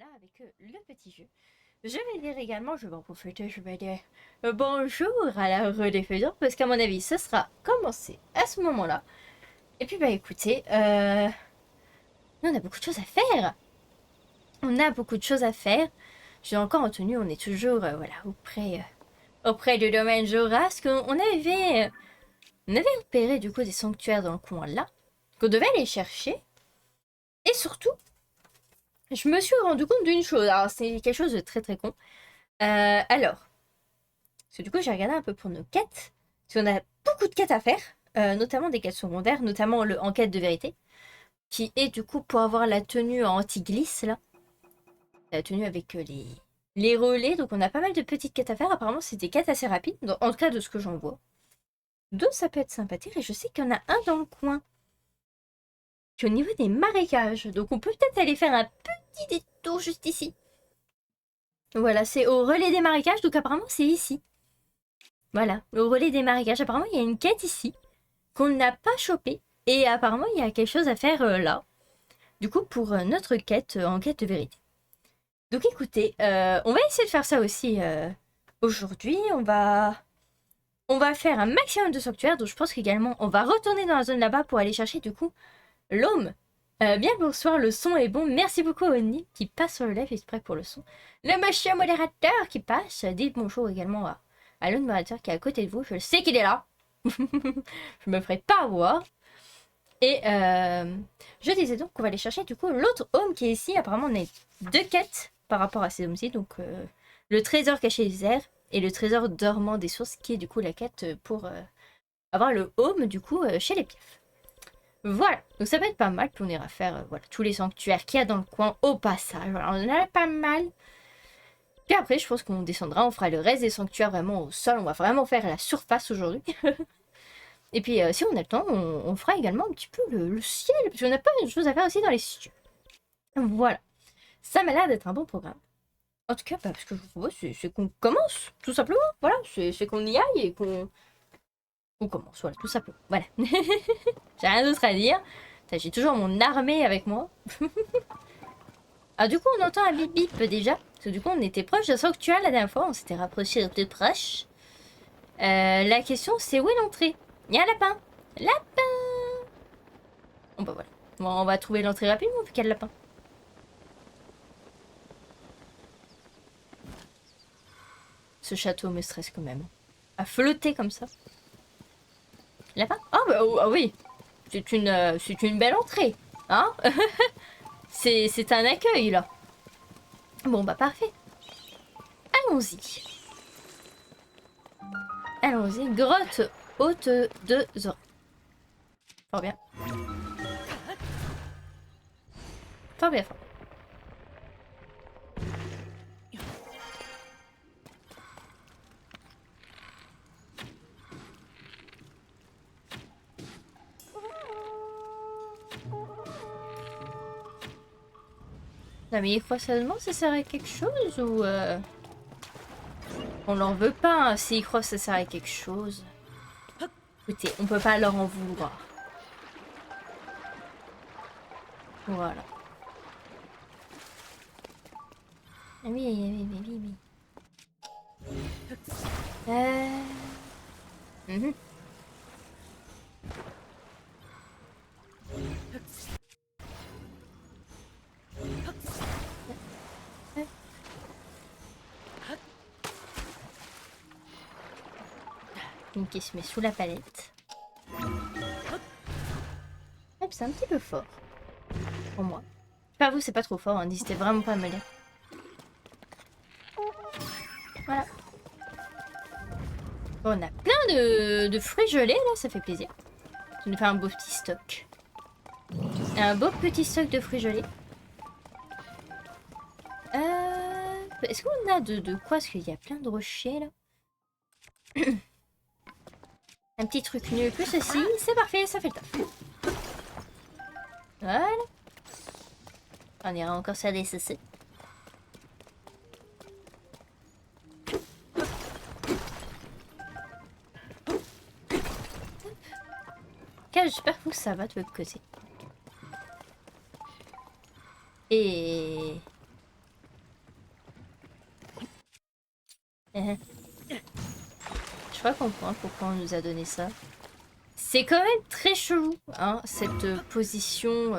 là avec le petit jeu. Je vais dire également, je vais en profiter, je vais dire bonjour à la rediffusion parce qu'à mon avis, ce sera commencé à ce moment-là. Et puis, bah écoutez, nous on a beaucoup de choses à faire. On a beaucoup de choses à faire. Je suis encore en tenue, on est toujours voilà, auprès du domaine Jorasque. On avait repéré du coup des sanctuaires dans le coin là, qu'on devait aller chercher. Et surtout, je me suis rendu compte d'une chose. Alors, c'est quelque chose de très très con. Alors, parce que du coup, j'ai regardé un peu pour nos quêtes. Parce qu'on a beaucoup de quêtes à faire, notamment des quêtes secondaires, notamment le enquête de vérité, qui est du coup pour avoir la tenue anti-glisse là. La tenue avec les relais. Donc, on a pas mal de petites quêtes à faire. Apparemment, c'est des quêtes assez rapides, en tout cas de ce que j'en vois. Donc, ça peut être sympathique. Et je sais qu'il y en a un dans le coin, qui est au niveau des marécages. Donc, on peut peut-être aller faire un petit détour juste ici. Voilà, c'est au relais des marécages, donc apparemment c'est ici. Voilà, au relais des marécages. Apparemment il y a une quête ici, qu'on n'a pas chopée. Et apparemment il y a quelque chose à faire là. Du coup pour notre quête, enquête de vérité. Donc écoutez, on va essayer de faire ça aussi aujourd'hui. On va faire un maximum de sanctuaires. Donc je pense qu'également on va retourner dans la zone là-bas pour aller chercher du coup l'homme. Bien le bonsoir, le son est bon. Merci beaucoup Oni qui passe sur le live exprès pour le son. Le monsieur modérateur qui passe. Dites bonjour également à l'autre modérateur qui est à côté de vous. Je sais qu'il est là. Je me ferai pas avoir. Et je disais donc qu'on va aller chercher du coup l'autre homme qui est ici. Apparemment on a deux quêtes par rapport à ces hommes-ci. Donc le trésor caché des airs et le trésor dormant des sources qui est du coup la quête pour avoir le home du coup chez les piefs. Voilà, donc ça peut être pas mal, puis on ira faire voilà, tous les sanctuaires qu'il y a dans le coin au passage. Voilà, on en a pas mal. Puis après, je pense qu'on descendra, on fera le reste des sanctuaires vraiment au sol. On va vraiment faire la surface aujourd'hui. Et puis, si on a le temps, on fera également un petit peu le ciel, parce qu'on a pas de choses à faire aussi dans les cieux. Voilà, ça m'a l'air d'être un bon programme. En tout cas, bah, parce que je vous propose, c'est qu'on commence, tout simplement. Voilà, c'est qu'on y aille et qu'on commence, voilà, tout simplement. Voilà. J'ai rien d'autre à dire. J'ai toujours mon armée avec moi. Ah, du coup, on entend un bip bip déjà. Parce que du coup, on était proche d'un sanctuaire la dernière fois. On s'était rapproché de plus proche. La question, c'est où est l'entrée? Il y a un lapin. Lapin. Bon, bah voilà. Bon, on va trouver l'entrée rapidement vu qu'il y a le lapin. Ce château me stresse quand même. À flotter comme ça. Lapin? Ah, bah oui. C'est une belle entrée. Hein? C'est un accueil là. Bon, bah parfait. Allons-y. Allons-y. Grotte haute de Zora. Fort bien. Fort bien, fort. Non mais il croit seulement ça sert à quelque chose ou on leur veut pas hein, s'ils croient que ça sert à quelque chose. Écoutez, on peut pas leur en vouloir. Voilà. Ah oui, oui, oui, oui, oui. Mhm. Une qui se met sous la palette. Hop, c'est un petit peu fort. Pour moi. Pas vous, c'est pas trop fort, hein. N'hésitez vraiment pas à me le dire. Voilà. Bon, on a plein de fruits gelés là, ça fait plaisir. Ça nous fait un beau petit stock. Un beau petit stock de fruits gelés. Est-ce qu'on a de quoi? Parce qu'il y a plein de rochers là. Un petit truc nul plus ceci, c'est parfait, ça fait le taf. Voilà. On ira encore faire des ceci. J'espère que ça va de votre côté. Et Je crois comprendre pourquoi on nous a donné ça. C'est quand même très chelou, hein, cette position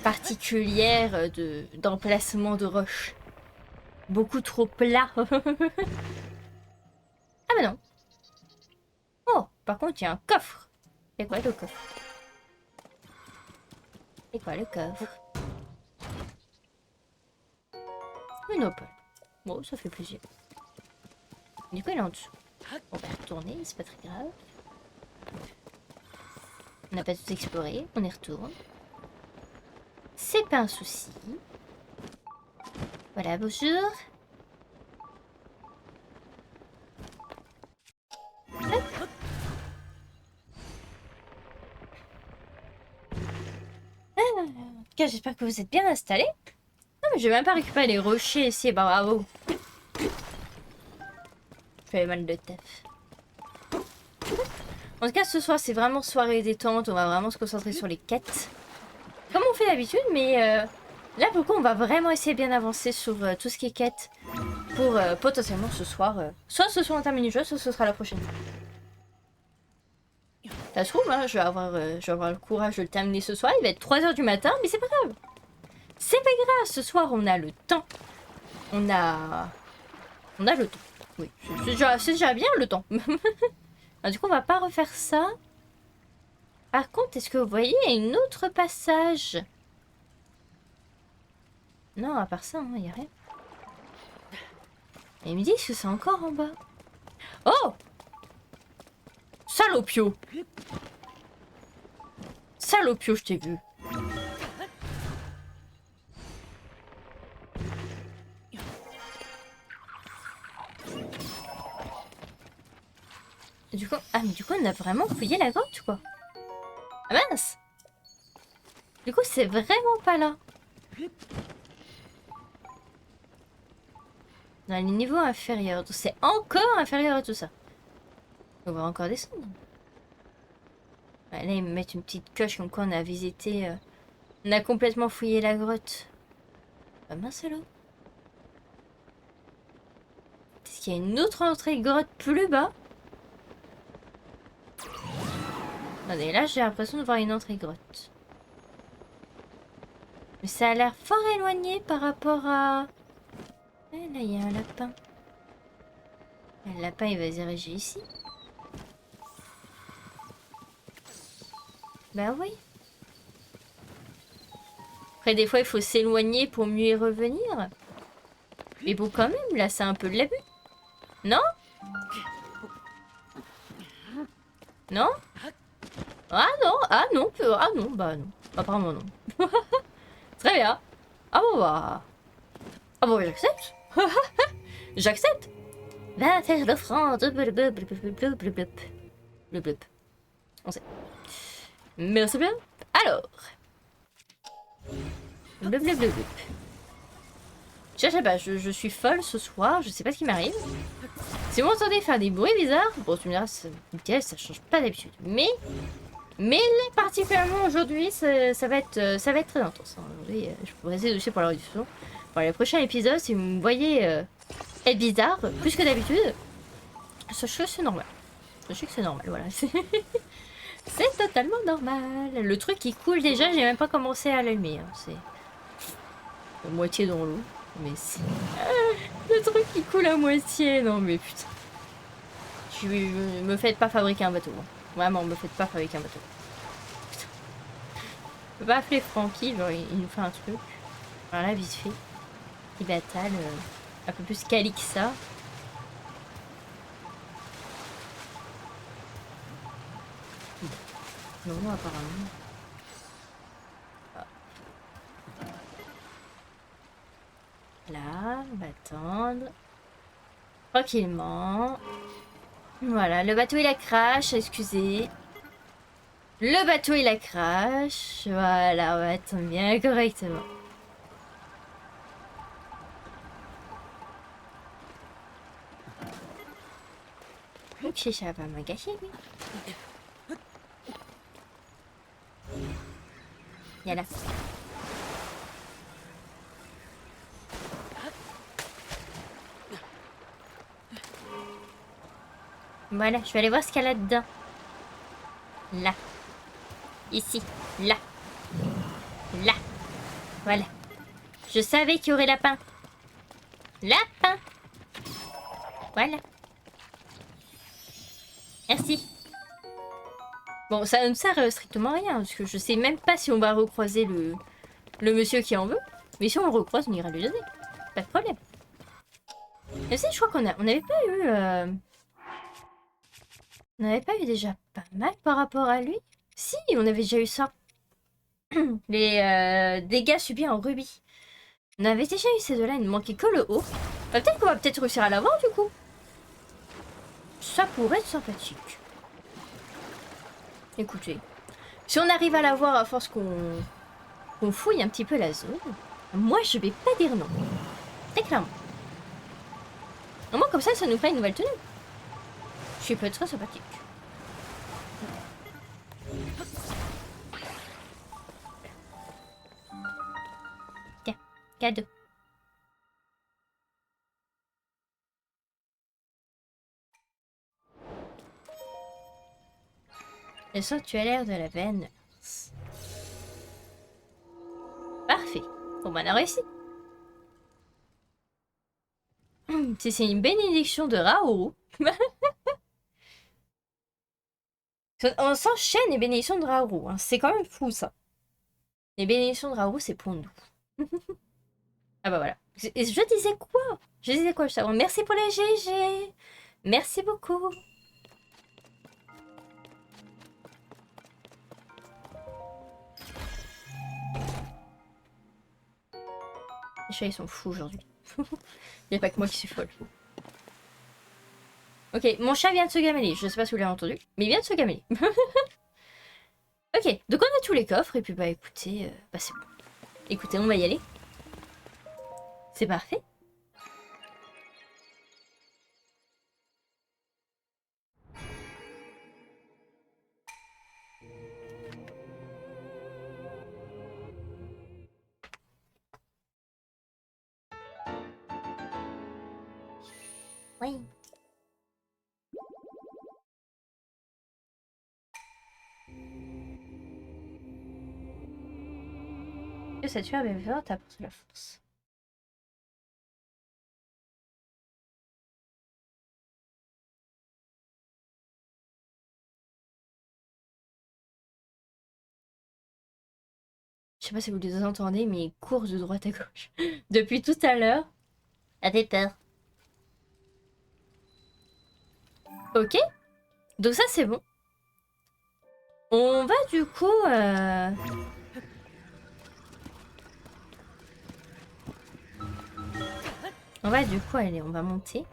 particulière d'emplacement de roche. Beaucoup trop plat. Ah bah non. Oh, par contre, il y a un coffre. C'est quoi le coffre? C'est quoi le coffre? Une opale. Bon, ça fait plaisir. Du coup, elle est en dessous. On va retourner, c'est pas très grave. On n'a pas tout exploré, on y retourne. C'est pas un souci. Voilà, bonjour. Hop. Ah, en tout cas, j'espère que vous êtes bien installés. Non, mais j'ai même pas récupéré les rochers ici, bah bravo. J'avais mal de tête. En tout cas, ce soir, c'est vraiment soirée détente. On va vraiment se concentrer sur les quêtes. Comme on fait d'habitude, mais là, pour le coup, on va vraiment essayer de bien avancer sur tout ce qui est quête. Pour potentiellement ce soir. Soit ce soir on termine le jeu, soit ce sera la prochaine fois. Ça se trouve, hein, je vais avoir le courage de le terminer ce soir. Il va être 3 h du matin, mais c'est pas grave. C'est pas grave, ce soir on a le temps. On a le temps. Oui, c'est déjà bien le temps. Du coup, on va pas refaire ça. Par contre, est-ce que vous voyez, il y a une autre passage? Non, à part ça, il n'y a rien. Et ils me disent que c'est encore en bas. Oh! Salopio! Salopio, je t'ai vu. Du coup, ah mais du coup on a vraiment fouillé la grotte quoi. Ah mince. Du coup c'est vraiment pas là. Dans les niveaux inférieurs. C'est encore inférieur à tout ça. On va encore descendre. Ouais, là ils me mettent une petite coche comme quoi on a visité... On a complètement fouillé la grotte. Ah mince alors. Est-ce qu'il y a une autre entrée grotte plus bas? Attendez, là j'ai l'impression de voir une entrée grotte. Mais ça a l'air fort éloigné par rapport à... Ouais, là il y a un lapin. Le lapin il va se diriger ici. Bah oui. Après des fois il faut s'éloigner pour mieux y revenir. Mais bon quand même, là c'est un peu de l'abus. Non? Non? Ah non, ah non, ah non, bah non. Apparemment non. Très bien. Ah bon bah... Ah bon j'accepte. J'accepte. 20 faire d'offrande. On sait. Merci bien. Alors. Je sais pas, je suis folle ce soir, je sais pas ce qui m'arrive. Si vous m'entendez faire des bruits bizarres, bon tu me diras, ça change pas d'habitude. Mais là, particulièrement aujourd'hui, ça va être très intense. Hein. Aujourd'hui, je pourrais essayer aussi pour la réduction. Pour les prochains épisodes, si vous me voyez être bizarre, plus que d'habitude, sachez que c'est normal. Sachez que c'est normal, voilà. C'est totalement normal. Le truc qui coule déjà, j'ai même pas commencé à l'allumer. Hein. C'est à moitié dans l'eau. Mais c'est... le truc qui coule à moitié. Non mais putain. Me faites pas fabriquer un bateau. Hein. Vraiment, me faites pas fabriquer un bateau. Putain. Je peux pas appeler Francky, genre il nous fait un truc. Alors là, vite fait. Il batale un peu plus quali que ça. Non, apparemment. Là, on va attendre. Tranquillement. Voilà, le bateau il a crash, excusez. Le bateau il a crash. Voilà, on va attendre bien correctement. Ok, ça va me gâcher, lui. Il y a là. Voilà, je vais aller voir ce qu'il y a là-dedans. Là. Ici. Là. Là. Voilà. Je savais qu'il y aurait lapin. Lapin. Voilà. Merci. Bon, ça ne sert strictement à rien, parce que je sais même pas si on va recroiser le monsieur qui en veut. Mais si on le recroise, on ira lui donner. Pas de problème. Mais si, je crois on n'avait pas eu... On n'avait pas eu déjà pas mal par rapport à lui. Si, on avait déjà eu ça. Les dégâts subis en rubis. On avait déjà eu ces deux-là, il ne manquait que le haut. Bah, peut-être qu'on va peut-être réussir à l'avoir du coup. Ça pourrait être sympathique. Écoutez, si on arrive à l'avoir à force qu'on fouille un petit peu la zone, moi je vais pas dire non. Très clairement. Au moins comme ça nous fera une nouvelle tenue. Ce peut être très sympathique. Tiens, cadeau. Le sanctuaire de la veine. Parfait. Bon, bah, on a réussi. Si c'est une bénédiction de Raoult. On s'enchaîne les bénédictions de Raoult. Hein. C'est quand même fou, ça. Les bénédictions de Raoult, c'est pour nous. Ah bah voilà. Je disais quoi? Je disais quoi juste avant? Merci pour les GG. Merci beaucoup. Les chats, ils sont fous aujourd'hui. Il n'y a pas que moi qui suis folle. Ok, mon chat vient de se gameler. Je sais pas si vous l'avez entendu, mais il vient de se gameler. Ok, donc on a tous les coffres, et puis bah écoutez, bah c'est bon. Écoutez, on va y aller. C'est parfait. Oui. Que ça tue avec vin, t'apporte la force. Je sais pas si vous les entendez, mais ils courent de droite à gauche. Depuis tout à l'heure. Avait peur. Ok. Donc ça, c'est bon. On va du coup... On va du coup aller, on va monter.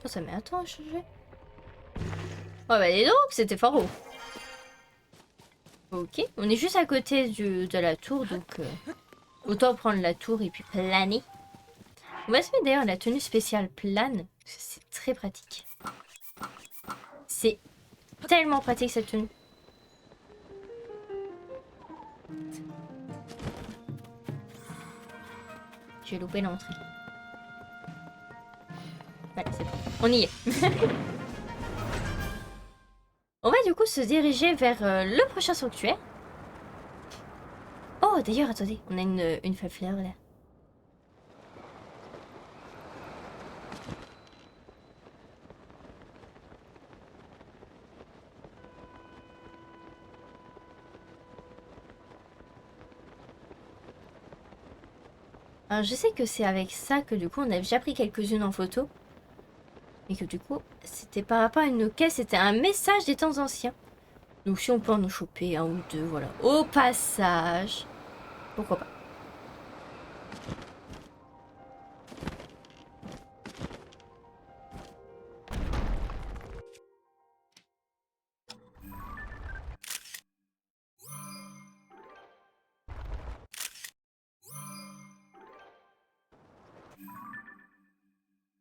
Oh, ça met un temps à changer. Oh bah dis donc, c'était fort haut. Ok, on est juste à côté de la tour, donc autant prendre la tour et puis planer. On va se mettre d'ailleurs la tenue spéciale plane, c'est très pratique. C'est tellement pratique cette tenue. J'ai loupé l'entrée. Voilà, c'est bon. On y est. On va du coup se diriger vers le prochain sanctuaire. Oh, d'ailleurs, attendez, on a une fleur là. Alors, je sais que c'est avec ça que du coup on a déjà pris quelques-unes en photo. Et que du coup, c'était par rapport à une caisse, c'était un message des temps anciens. Donc si on peut en choper un ou deux, voilà. Au passage. Pourquoi pas.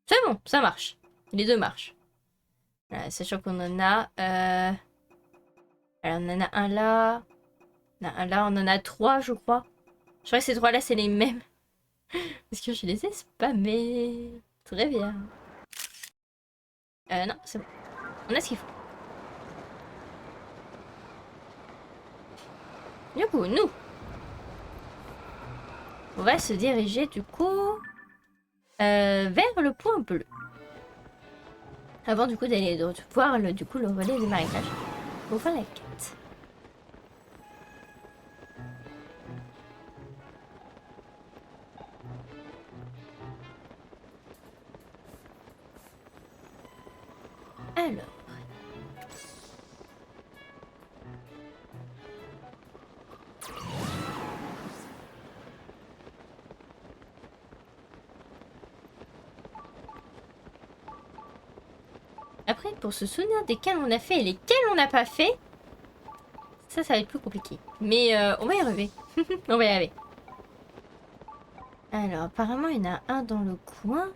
C'est bon, ça marche. Les deux marchent. Sachant qu'on en a... Alors on en a un là. On en a un là, on en a trois je crois. Je crois que ces trois-là, c'est les mêmes. Parce que je les ai spammés. Très bien. Non, c'est bon. On a ce qu'il faut. Du coup, nous, on va se diriger du coup vers le point bleu. Avant du coup d'aller de voir du coup le relais du marécage. Pour faire la quête. Alors. Après, pour se souvenir desquels on a fait et lesquels on n'a pas fait, ça va être plus compliqué. Mais on va y arriver. On va y arriver. Alors, apparemment, il y en a un dans le coin.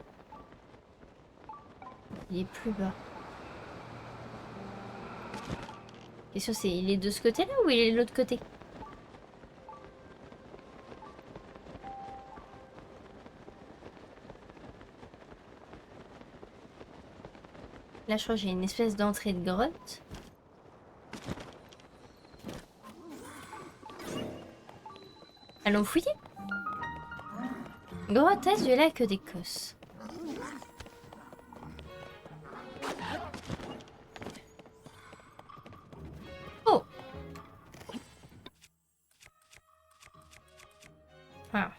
Il est plus bas. Question, c'est il est de ce côté-là ou il est de l'autre côté? Là, je crois que j'ai une espèce d'entrée de grotte. Allons fouiller. Grotte est du lac d'Écosse. Oh! Ah.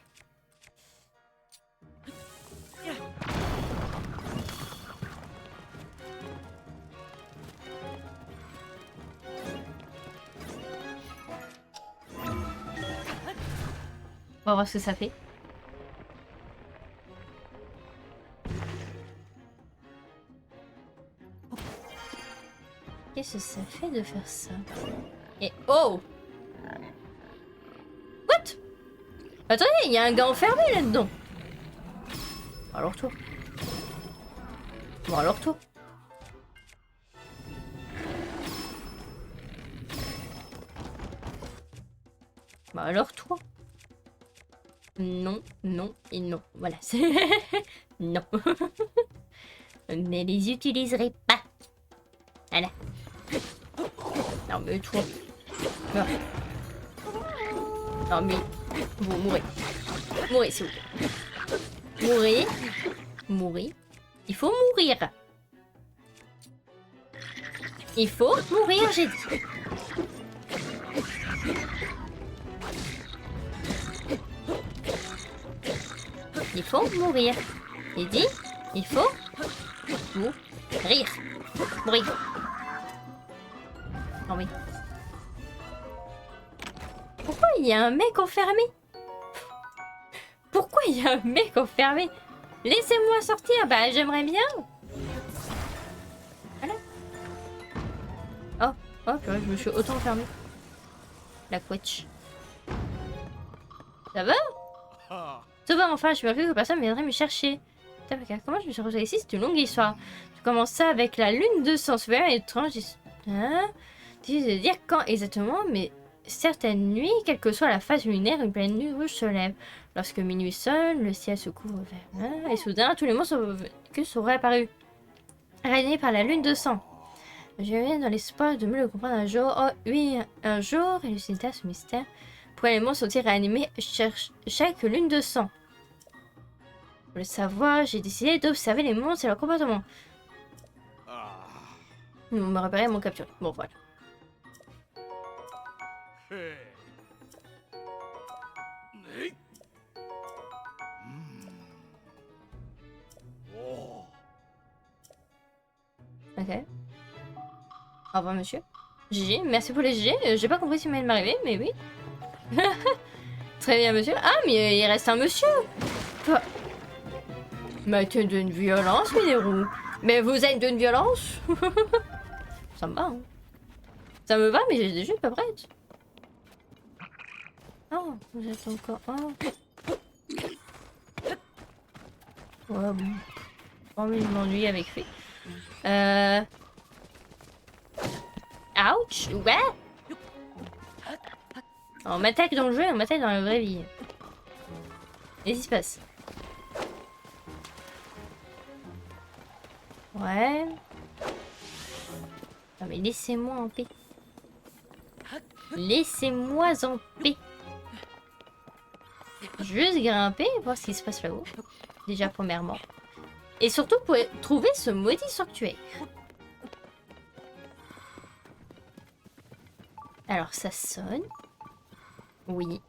On va voir ce que ça fait. Qu'est-ce que ça fait de faire ça? Et oh! What? Attendez, il y a un gars enfermé là-dedans. Alors toi. Bon alors toi. Bah alors toi. Non, non et non. Voilà. Non. Ne les utiliserez pas. Voilà. Non mais toi. Non, non mais vous mourrez. Mourrez s'il vous plaît. Mourrez. Mourrez. Il faut mourir. Il faut mourir, j'ai dit. Il faut mourir. J'ai dit, il faut mourir. Mourir. Oh oui. Pourquoi il y a un mec enfermé? Pourquoi il y a un mec enfermé? Laissez-moi sortir, bah j'aimerais bien. Voilà. Oh, purée, je me suis autant enfermée. La couette. Ça va? Ça va, enfin, je suis cru que personne viendrait me chercher. Putain, comment je me suis retrouvée ici? C'est une longue histoire. Je commence ça avec la lune de sang. C'est vraiment étrange. Hein? Difficile de dire quand exactement, mais certaines nuits, quelle que soit la phase lunaire, une pleine nuit rouge se lève. Lorsque minuit sonne, le ciel se couvre vert. Et soudain, tous les monstres sont réapparus. Réunis par la lune de sang. Je viens dans l'espoir de mieux le comprendre un jour. Oh oui, un jour, élucida ce mystère. Pourquoi les monstres sont-ils réanimés chaque lune de sang? Pour le savoir, j'ai décidé d'observer les monstres et leur comportement. On me repérer mon capture. Bon, voilà. Ok. Au revoir, monsieur. GG, merci pour les GG. J'ai pas compris ce qui m'est arrivé, mais oui. Très bien, monsieur. Ah, mais il reste un monsieur. Quoi? Mais t'es d'une violence, Minérou. Mais vous êtes d'une violence. Ça me va, hein. Ça me va, mais je suis pas prête. Oh, vous êtes encore... Oh. Ouais, bon. Pas envie de m'ennuyer avec lui. Ouch. Ouais. On m'attaque dans le jeu et on m'attaque dans la vraie vie. Qu'est-ce qui se passe? Ouais. Non mais laissez-moi en paix. Laissez-moi en paix. Juste grimper et voir ce qui se passe là-haut. Déjà premièrement. Et surtout pour trouver ce maudit sanctuaire. Alors ça sonne. Oui.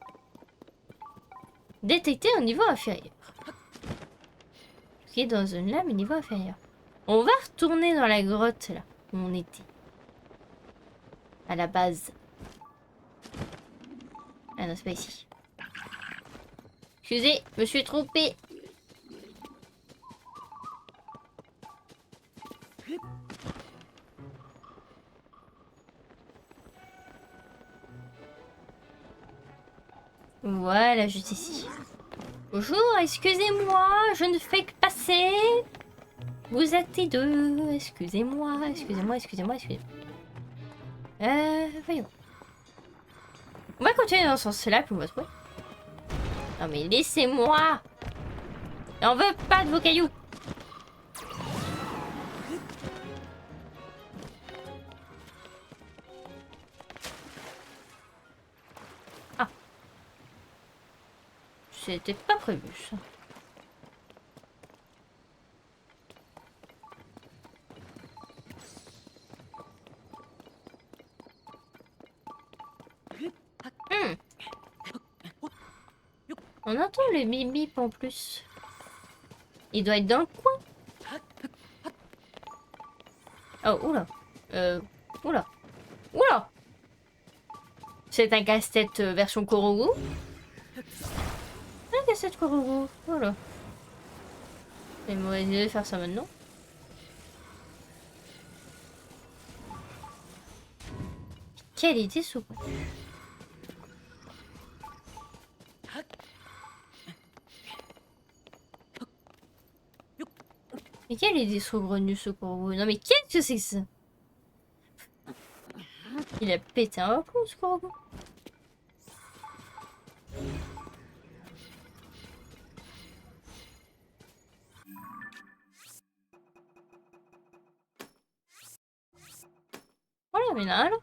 Détecter au niveau inférieur. Ok, dans une lame au niveau inférieur. On va retourner dans la grotte là où on était. À la base. Ah non, c'est pas ici. Excusez, je me suis trompée. Voilà, juste ici. Bonjour, excusez-moi, je ne fais que passer. Vous êtes deux. Excusez-moi, excusez-moi, excusez-moi, excusez-moi. Voyons. On va continuer dans ce sens-là, puis on va trouver. Non mais laissez-moi. On veut pas de vos cailloux. Ah. C'était pas prévu, ça. On entend le bip bip en plus. Il doit être dans le coin. Oh, oula. Oula. Oula. C'est un casse-tête version Korogu. Un casse-tête Korogu. Voilà. C'est une mauvaise idée de faire ça maintenant. Quelle idée souvent. Mais quelle idée saugrenue ce Korogu. Non mais qu'est-ce que c'est que ça? Il a pété un plomb ce Korogu. Voilà, mais là, là.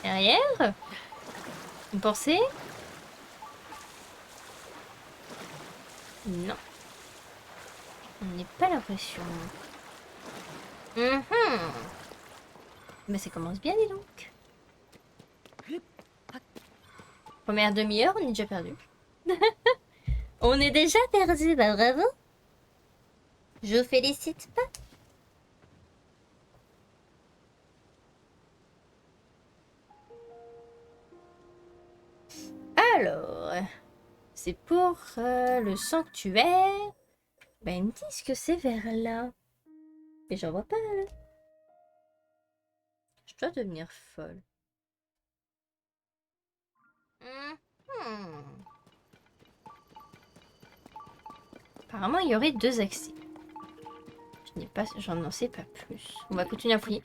Derrière. Vous pensez? Non. On n'est pas l'impression. Mais ça commence bien, dis donc. Première demi-heure, on est déjà perdu. On est déjà perdu, bah bravo. Je vous félicite pas. Alors, c'est pour le sanctuaire. Ben, ils me disent que c'est vers là. Mais j'en vois pas là. Je dois devenir folle. Apparemment, il y aurait deux accès. Je n'ai pas, j'en sais pas plus. On va continuer à fouiller.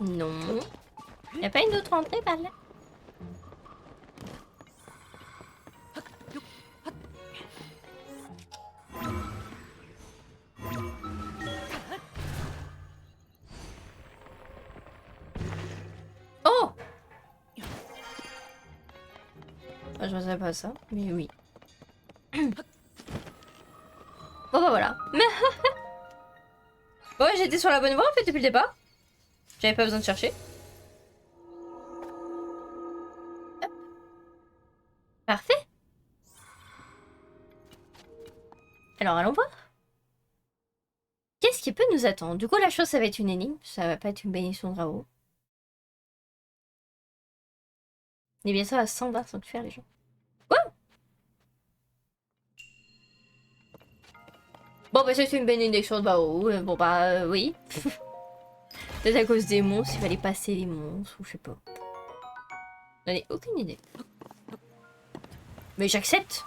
Non. Il n'y a pas une autre entrée par là? Oh! Ah, je ne sais pas ça, mais oui. Bon bah voilà. Bon, j'étais sur la bonne voie en fait depuis le départ. J'avais pas besoin de chercher. Hop. Parfait. Alors allons voir. Qu'est-ce qui peut nous attendre? Du coup la chose ça va être une énigme. Ça va pas être une bénédiction de Raoult. Et bien ça à 120 sanctuaires les gens. Quoi? Bon bah c'est une bénédiction de Raoult. Bon bah oui. Peut-être à cause des monstres, il fallait passer les monstres ou je sais pas. J'en ai aucune idée. Mais j'accepte.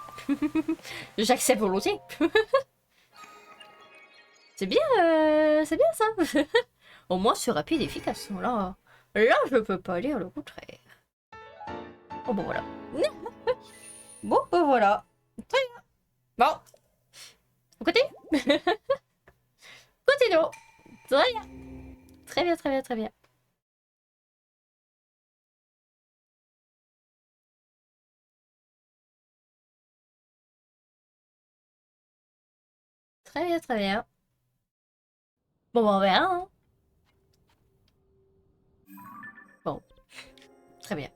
J'accepte volontiers. C'est bien ça. Au moins c'est rapide et efficace. Là je peux pas dire le contraire. Oh bon voilà. Bon ben voilà. Très bien. Bon. On continue. Continuons. Très bien. Très bien, très bien, très bien. Très bien, très bien. Bon, ben, on verra, hein. Bon, très bien.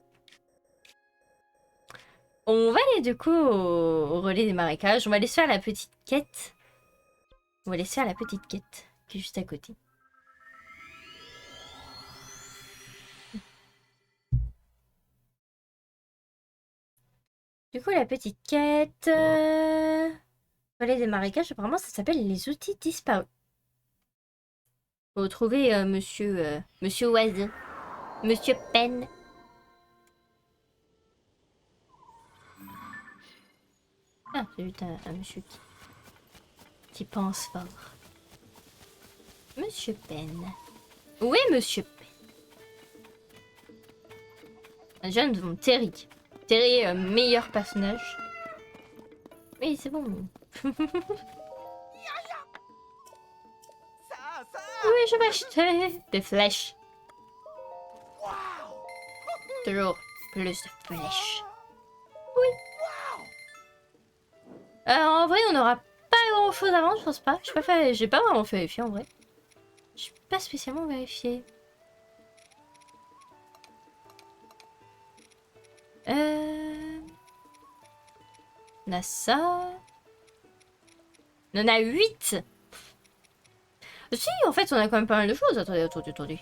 On va aller du coup au relais des marécages. On va aller se faire la petite quête. On va aller se faire la petite quête qui est juste à côté. Du coup, la petite quête... relais des marécages, apparemment, ça s'appelle les outils disparus. Faut trouver Monsieur Oiseau. Monsieur Pen. Ah, j'ai vu un monsieur qui pense fort. Monsieur Pen. Où est Monsieur Pen? Un jeune de Terry. Terry, meilleur personnage. Oui, c'est bon. Oui, je vais acheter des flèches. Toujours plus de flèches. Oui. En vrai, on n'aura pas grand chose avant, je pense pas. J'ai pas vraiment fait vérifier en vrai. Je suis pas spécialement vérifié. On a ça. On en a 8. Si, en fait, on a quand même pas mal de choses. Attendez.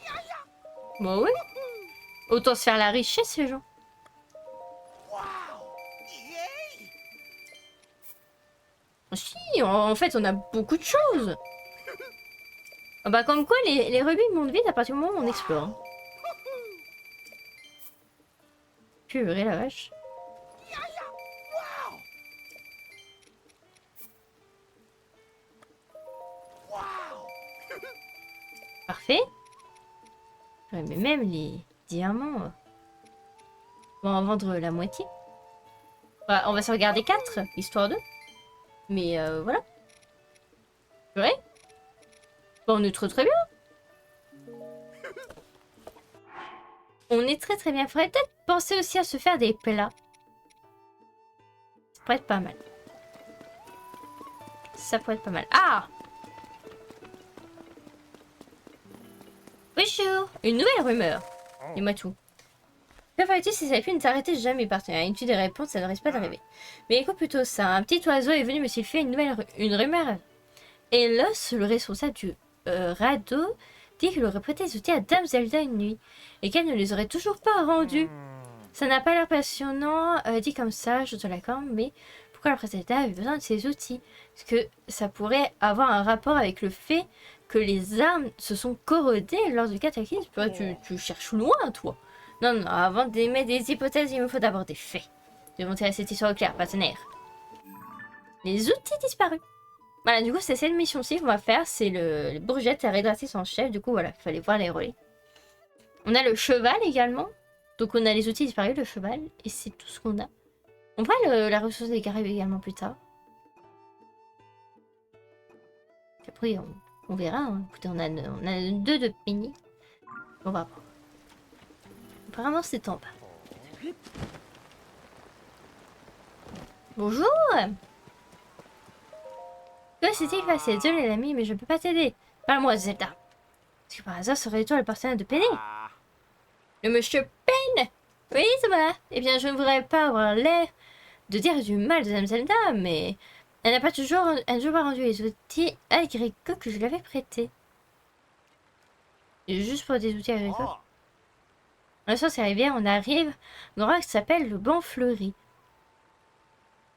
Bon, oui. Autant se faire la richesse, les gens. Si, en fait, on a beaucoup de choses. Ah bah, comme quoi, les rubis montent vite à partir du moment où on explore. Hein. Purée, la vache. Parfait. Ouais, mais même les diamants... on va en vendre la moitié. Bah, on va se regarder 4, histoire de. Mais voilà. Purée. Bon, on est très bien. On est très bien. Faudrait peut-être penser aussi à se faire des plats. Ça pourrait être pas mal. Ça pourrait être pas mal. Ah! Bonjour! Une nouvelle rumeur. Dis-moi tout. Que ferais-tu si ça avait pu ne s'arrêter jamais, partenaire? Une des réponses, ça ne risque pas d'arriver. Mais écoute plutôt ça. Un petit oiseau est venu me siffler une rumeur. Et Los, le responsable du radeau, dit qu'il aurait prêté des outils à Dame Zelda une nuit. Et qu'elle ne les aurait toujours pas rendus. Ça n'a pas l'air passionnant, dit comme ça, je te l'accorde, mais pourquoi la princesse Zelda avait besoin de ces outils? Parce que ça pourrait avoir un rapport avec le fait que les armes se sont corrodées lors du cataclysme. Tu cherches loin, toi. Non, avant d'émettre des hypothèses, il me faut d'abord des faits. Nous devons tirer cette histoire au clair, partenaire. Les outils disparus. Voilà, du coup, c'est cette mission-ci qu'on va faire. C'est le Bourgette à réhydrater en chef. Du coup, voilà, il fallait voir les relais. On a le cheval également. Donc on a les outils disparus, le cheval, et c'est tout ce qu'on a. On voit la ressource des Caraïbes également plus tard. Après, on verra. Hein. Écoutez, on a 2 de penny. On va voir. Apparemment, c'est en bas. Bonjour! Que s'est-il passé? Désolé l'ami, mais je ne peux pas t'aider. Parle-moi, Zelda. Est-ce que par hasard serais-toi le partenaire de Penny? Le monsieur Pen? Oui, c'est moi. Eh bien, je ne voudrais pas avoir l'air de dire du mal de Dame Zelda, mais elle n'a pas toujours rendu les outils agricoles que je lui avais prêtés. Et juste pour des outils agricoles. Un soir, c'est arrivé, on arrive à un endroit qui s'appelle le Banc Fleuri.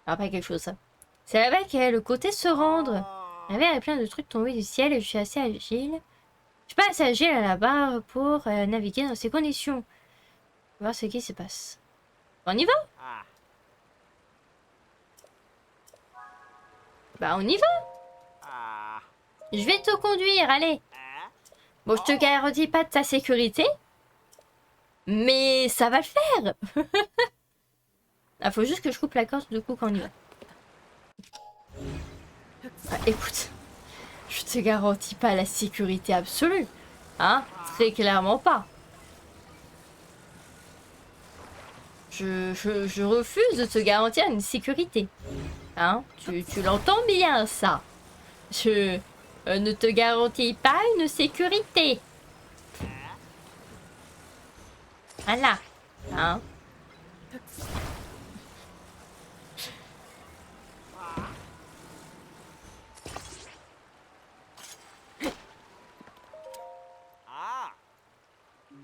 Alors, pas quelque chose, ça. C'est là-bas qu'il y a le côté se rendre. La mer est plein de trucs tombés du ciel et je suis assez agile. Je suis pas assez agile à la barre pour naviguer dans ces conditions. On va voir ce qui se passe. On y va? Bah, on y va. Je vais te conduire, allez. Bon, je te garantis pas de ta sécurité. Mais ça va le faire. Ah, faut juste que je coupe la corde du coup quand on y va. Ah, écoute, je te garantis pas la sécurité absolue. Hein? Très clairement pas. Je refuse de te garantir une sécurité. Hein? Tu l'entends bien, ça. Je ne te garantis pas une sécurité. Voilà. Hein?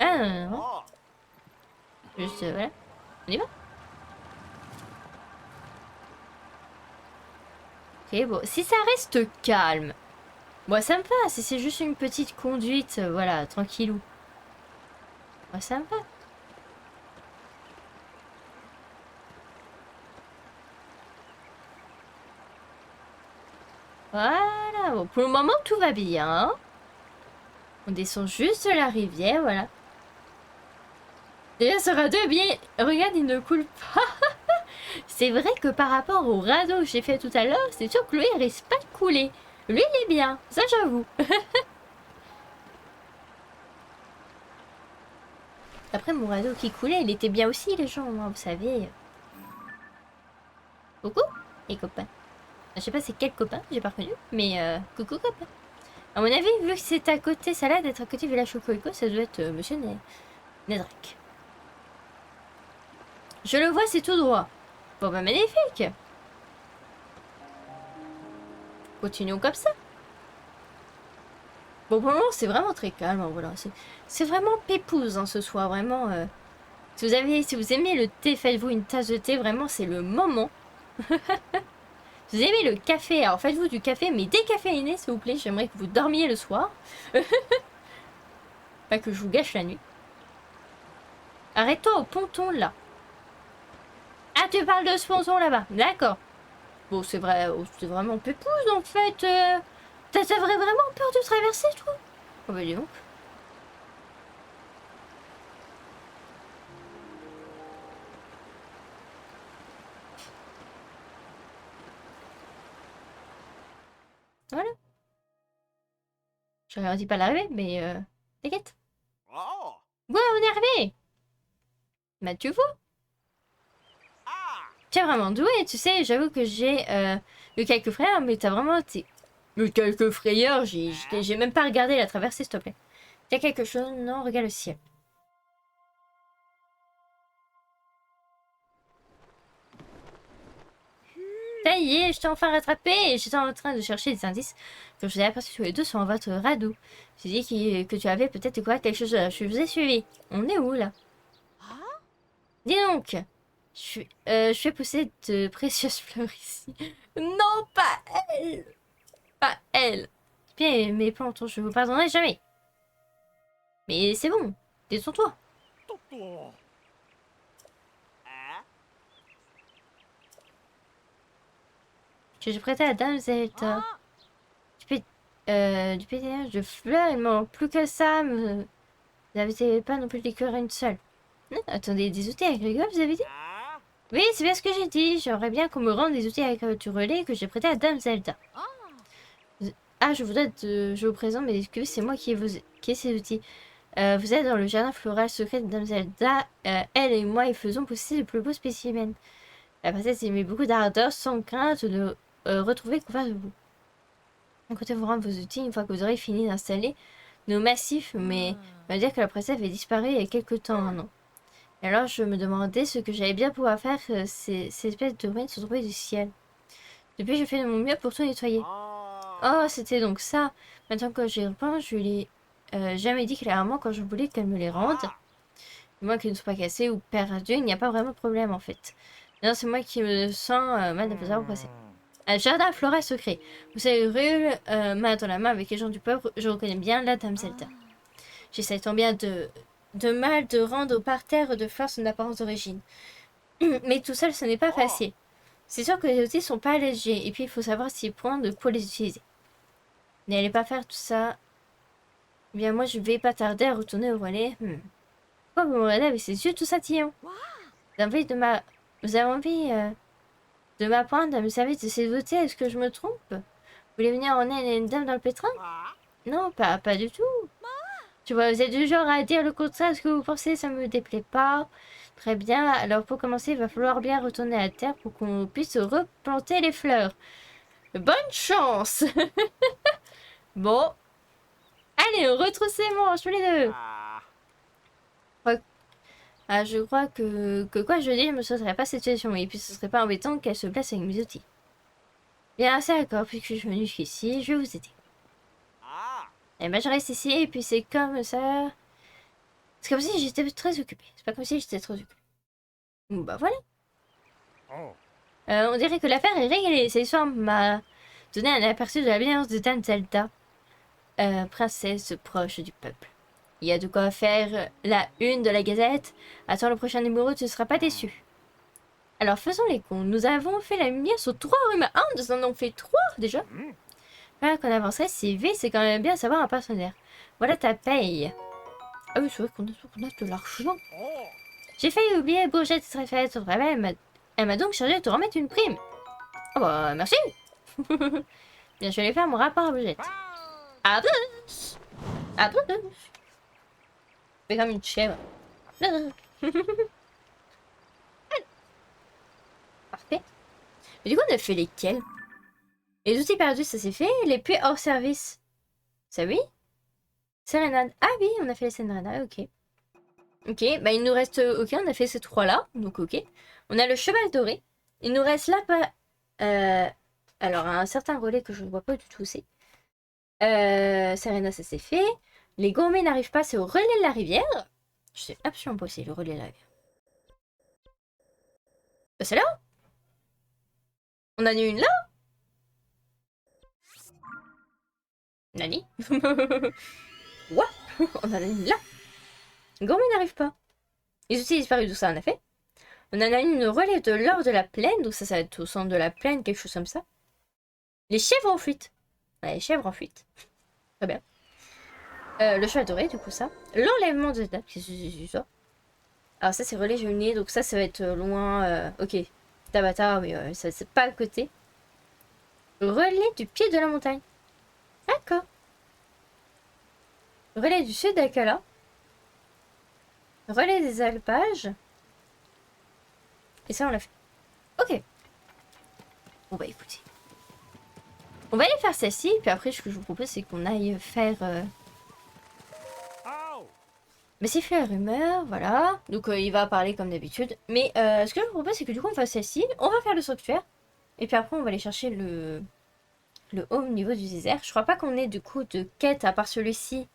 Ah, non, non. Juste, voilà. On y va. Ok, bon. Si ça reste calme. Moi, ça me va. Si c'est juste une petite conduite, voilà, tranquillou. Moi, ça me va. Voilà. Bon, pour le moment, tout va bien. On descend juste de la rivière, voilà. Déjà, ce radeau est bien... Regarde, il ne coule pas. C'est vrai que par rapport au radeau que j'ai fait tout à l'heure, c'est sûr que lui, il risque pas de couler. Lui, il est bien. Ça, j'avoue. Après, mon radeau qui coulait, il était bien aussi, les gens, hein, vous savez. Coucou, les copains. Je sais pas c'est quel copain, j'ai pas reconnu, mais coucou copain. À mon avis, vu que c'est à côté, ça a l'air d'être à côté Village Cocorico, ça doit être Monsieur Nedrak. Je le vois, c'est tout droit. Bon bah magnifique. Continuons comme ça. Bon pour le moment c'est vraiment très calme, hein, voilà. C'est vraiment pépouze hein, ce soir, vraiment. Si vous aimez le thé, faites-vous une tasse de thé, vraiment c'est le moment. Si vous aimez le café, alors faites-vous du café, mais décaféiné s'il vous plaît, j'aimerais que vous dormiez le soir. Pas que je vous gâche la nuit. Arrête-toi au ponton là. Ah, tu parles de ce ponton là-bas. D'accord. Bon, c'est vrai, c'est vraiment pépouze en fait. T'avais vraiment peur de traverser, toi? Oh bah dis donc. Voilà. Je garantis pas l'arrivée, mais t'inquiète. Ouais, on est arrivé. Bah tu vois. Tu es vraiment doué, tu sais, j'avoue que j'ai eu quelques frayeurs, mais t'as vraiment... Eu quelques frayeurs, j'ai même pas regardé la traversée, s'il te plaît. T'as quelque chose? Non, regarde le ciel. Ça y est, je t'ai enfin rattrapé et j'étais en train de chercher des indices que je vous ai aperçus tous les deux sur votre radeau. J'ai dit que tu avais peut-être découvert quelque chose. Je vous ai suivi. On est où là? Dis donc, je fais pousser de précieuses fleurs ici. Non, pas elle! Pas elle! Bien, mes plantes, je vous pardonnerai jamais. Mais c'est bon, détends-toi. Que je prêtais à Dame Zelda. Du pétillage de fleurs, il manque plus que ça. Vous n'avez pas non plus d'écœurer une seule. Non, attendez, des outils agricoles, vous avez dit? Oui, c'est bien ce que j'ai dit. J'aimerais bien qu'on me rende des outils agricoles du relais que j'ai prêté à Dame Zelda. Ah, je vous présente mes excuses, c'est moi qui ai ces outils. Vous êtes dans le jardin floral secret de Dame Zelda. Elle et moi, y faisons pousser le plus beau spécimen. La princesse y met beaucoup d'ardeur, sans crainte de retrouver couvert de boue. Comptez vous rendre vos outils une fois que vous aurez fini d'installer nos massifs, mais on va dire que la princesse avait disparu il y a quelque temps maintenant. Et alors je me demandais ce que j'allais bien pouvoir faire ces espèces de ruines se trouver du ciel. Depuis, je fais de mon mieux pour tout nettoyer. Oh, c'était donc ça. Maintenant que j'y repense, je lui ai jamais dit clairement quand je voulais qu'elle me les rende. Moi qu'elles ne soient pas cassées ou perdues, il n'y a pas vraiment de problème en fait. Non, c'est moi qui me sens mal de pas savoir passer. Un jardin floral secret. Vous savez, rue main dans la main avec les gens du peuple, je reconnais bien la Dame Zelda. J'essaie tant bien de mal de rendre au parterre de fleurs son apparence d'origine. Mais tout seul, ce n'est pas facile. C'est sûr que les outils sont pas légers. Et puis, il faut savoir s'y prendre pour les utiliser. N'allez pas faire tout ça. Eh bien, moi, je vais pas tarder à retourner au relais. Pourquoi vous me regardez avec ces yeux tout sautillants? Vous avez envie de ma... Vous avez envie de m'apprendre à me servir de ces outils? Est-ce que je me trompe? Vous voulez venir en aide à une dame dans le pétrin? Non, pas du tout. Tu vois, vous êtes du genre à dire le contraire. Est-ce que vous pensez ça me déplaît pas? Très bien. Alors, pour commencer, il va falloir bien retourner à terre pour qu'on puisse replanter les fleurs. Bonne chance! Bon. Allez, on retrousse les manches, tous les deux. Ah, je crois que quoi je dis, je me sauterais pas cette situation. Et puis, ce serait pas embêtant qu'elle se place avec mes outils. Bien, c'est d'accord. Puisque je suis venue jusqu'ici, je vais vous aider. Eh ben, je reste ici, et puis c'est comme ça... C'est comme si j'étais très occupée. C'est pas comme si j'étais trop occupée. Bon, bah voilà. On dirait que l'affaire est réglée. Cette histoire m'a donné un aperçu de la bienveillance de Dame Zelda, princesse proche du peuple. Il y a de quoi faire la une de la Gazette. Attends le prochain numéro, tu ne seras pas déçu. Alors faisons les comptes. Nous avons fait la lumière sur 3 rumeurs. Ah, nous en avons fait 3 déjà. Voilà qu'on avancerait si vite, c'est quand même bien savoir un partenaire. Voilà ta paye. Ah oui, c'est vrai qu'on a de l'argent. J'ai failli oublier, Bourgette serait faite. Elle m'a donc chargé de te remettre une prime. Oh bah, merci. Bien, je vais aller faire mon rapport à Bourgette. À plus. À plus. C'est comme une chèvre. Parfait. Mais du coup, on a fait lesquels? Les outils perdus, ça s'est fait. Les puits hors service. Ça oui. Sérénade. Ah oui, on a fait les Sérénades, ok. Ok, bah il nous reste... Ok, on a fait ces 3-là, donc ok. On a le cheval doré. Il nous reste là... alors, un certain relais que je ne vois pas du tout où c'est. Serena, ça s'est fait. Les gourmets n'arrivent pas, c'est au relais de la rivière. Je sais absolument pas si c'est le relais de la rivière. Bah c'est là. On en a une là. Nani. What? On en a une là. Les gourmets n'arrivent pas. Les outils disparus, tout ça, on a fait. On en a une relais de l'or de la plaine, donc ça va être au centre de la plaine, quelque chose comme ça. Les chèvres en fuite. Ouais, les chèvres en fuite. Très bien. Le cheval doré, du coup, ça. L'enlèvement de Zelda. Qu'est-ce que c'est ça? Alors, ça, c'est relais jaunier, donc ça va être loin. Ok. Tabata, mais ça, c'est pas à côté. Relais du pied de la montagne. D'accord. Relais du sud d'Akala. Relais des alpages. Et ça, on l'a fait. Ok. Bon, bah, écoutez. On va aller faire celle-ci, puis après, ce que je vous propose, c'est qu'on aille faire... Mais c'est fait la rumeur, voilà. Donc il va parler comme d'habitude. Mais ce que je vous propose, c'est que du coup on fasse celle-ci. On va faire le sanctuaire. Et puis après on va aller chercher le home au niveau du désert. Je crois pas qu'on ait du coup de quête à part celui-ci.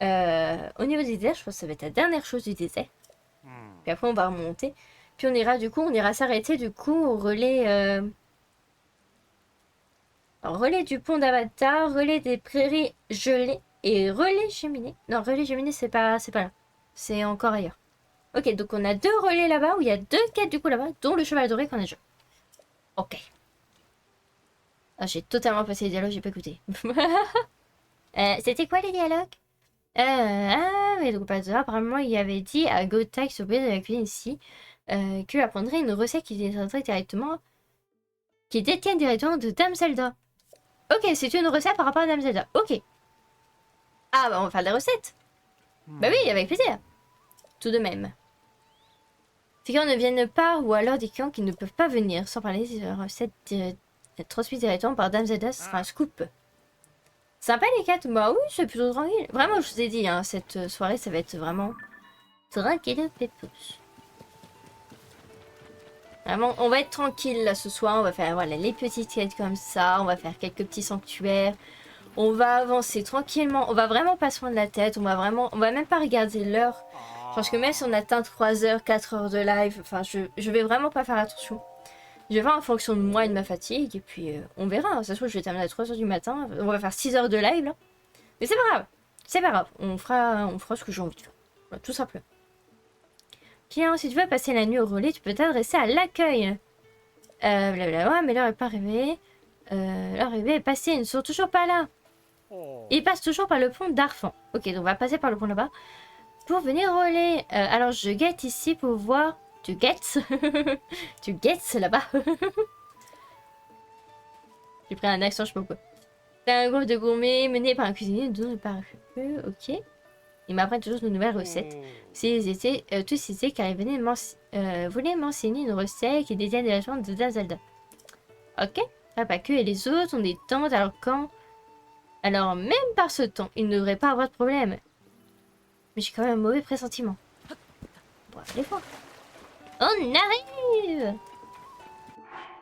Au niveau du désert, je pense que ça va être la dernière chose du désert. Puis après on va remonter. Puis on ira du coup, on ira s'arrêter du coup au relais... relais du pont d'Avatar, relais des prairies gelées. Et relais cheminée. Non, relais cheminée, c'est pas là. C'est encore ailleurs. Ok, donc on a 2 relais là-bas, où il y a 2 quêtes du coup là-bas, dont le cheval doré qu'on a déjà. Ok. Ah, j'ai totalement passé les dialogues, j'ai pas écouté. C'était quoi les dialogues? Mais donc pas de apparemment il avait dit à Gotak sur le de la cuisine ici, qu'il apprendrait une recette qui détiendrait directement... Qui détient directement de Dame Zelda. Ok, c'est une recette par rapport à Dame Zelda. Ok. Ah, bah on va faire des recettes. Bah oui, avec plaisir. Tout de même. Les clients ne viennent pas, ou alors des clients qui ne peuvent pas venir, sans parler de recettes transmises directement par Dame Zelda, ce sera un scoop. Sympa les 4, bah oui, c'est plutôt tranquille. Vraiment, je vous ai dit, hein, cette soirée, ça va être vraiment tranquille, pépouche. Vraiment, on va être tranquille là ce soir, on va faire voilà, les petites quêtes comme ça, on va faire quelques petits sanctuaires. On va avancer tranquillement, on va vraiment pas se prendre la tête, on va même pas regarder l'heure. Je pense que même si on atteint 3 heures, 4 heures de live, enfin je vais vraiment pas faire attention. Je vais faire en fonction de moi et de ma fatigue, et puis on verra. Ça se trouve, je vais terminer à 3 heures du matin, on va faire 6 heures de live là. Mais c'est pas grave, on fera ce que j'ai envie de faire. Voilà, tout simplement. Client, si tu veux passer la nuit au relais, tu peux t'adresser à l'accueil. Blablabla, mais l'heure est pas arrivée. L'arrivée est passée, ils ne sont toujours pas là. Ils passent toujours par le pont d'Arfan. Ok, donc on va passer par le pont là-bas. Pour venir au lait. Alors je guette ici pour voir... Tu guettes? Tu guettes là-bas? J'ai pris un accent, je sais pas pourquoi. C'est un groupe de gourmets mené par un cuisinier de parfumeux. Ok. Ils m'apprennent toujours de nouvelles recettes. S'ils étaient, tous étaient car ils voulaient m'enseigner une recette qui détient des légendes de Zelda. Ok. Ah, pas que, et les autres ont des tentes, alors quand... Alors même par ce temps, il ne devrait pas avoir de problème. Mais j'ai quand même un mauvais pressentiment. Bon, allez voir. On arrive!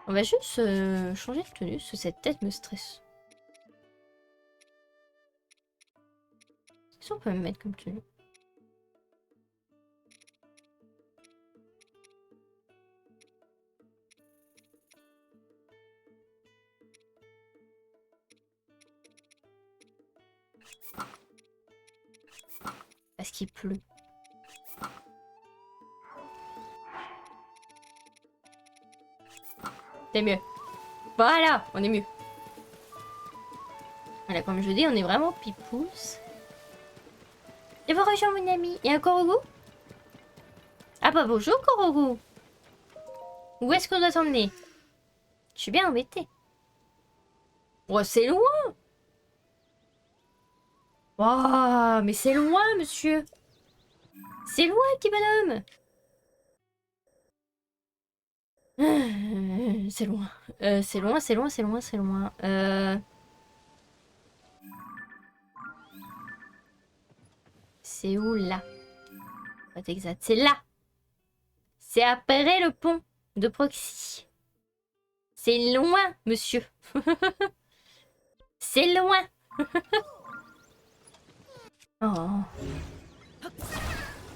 On va juste changer de tenue, parce que cette tête me stresse. Qu'est-ce qu'on peut me mettre comme tenue? Parce qu'il pleut. C'est mieux. Voilà, on est mieux. Voilà, comme je dis, on est vraiment pipous. Et vous rejoindre mon ami. Et un Korogu? Ah bah bonjour Korogu. Où est-ce qu'on doit t'emmener? Je suis bien embêtée. Oh, c'est loin. Oh, mais c'est loin, monsieur. C'est loin, petit bonhomme. C'est loin. C'est loin, c'est loin, c'est loin, c'est loin. C'est où là? Pas exact. C'est là. C'est après le pont de Proxy. C'est loin, monsieur. C'est loin. Oh.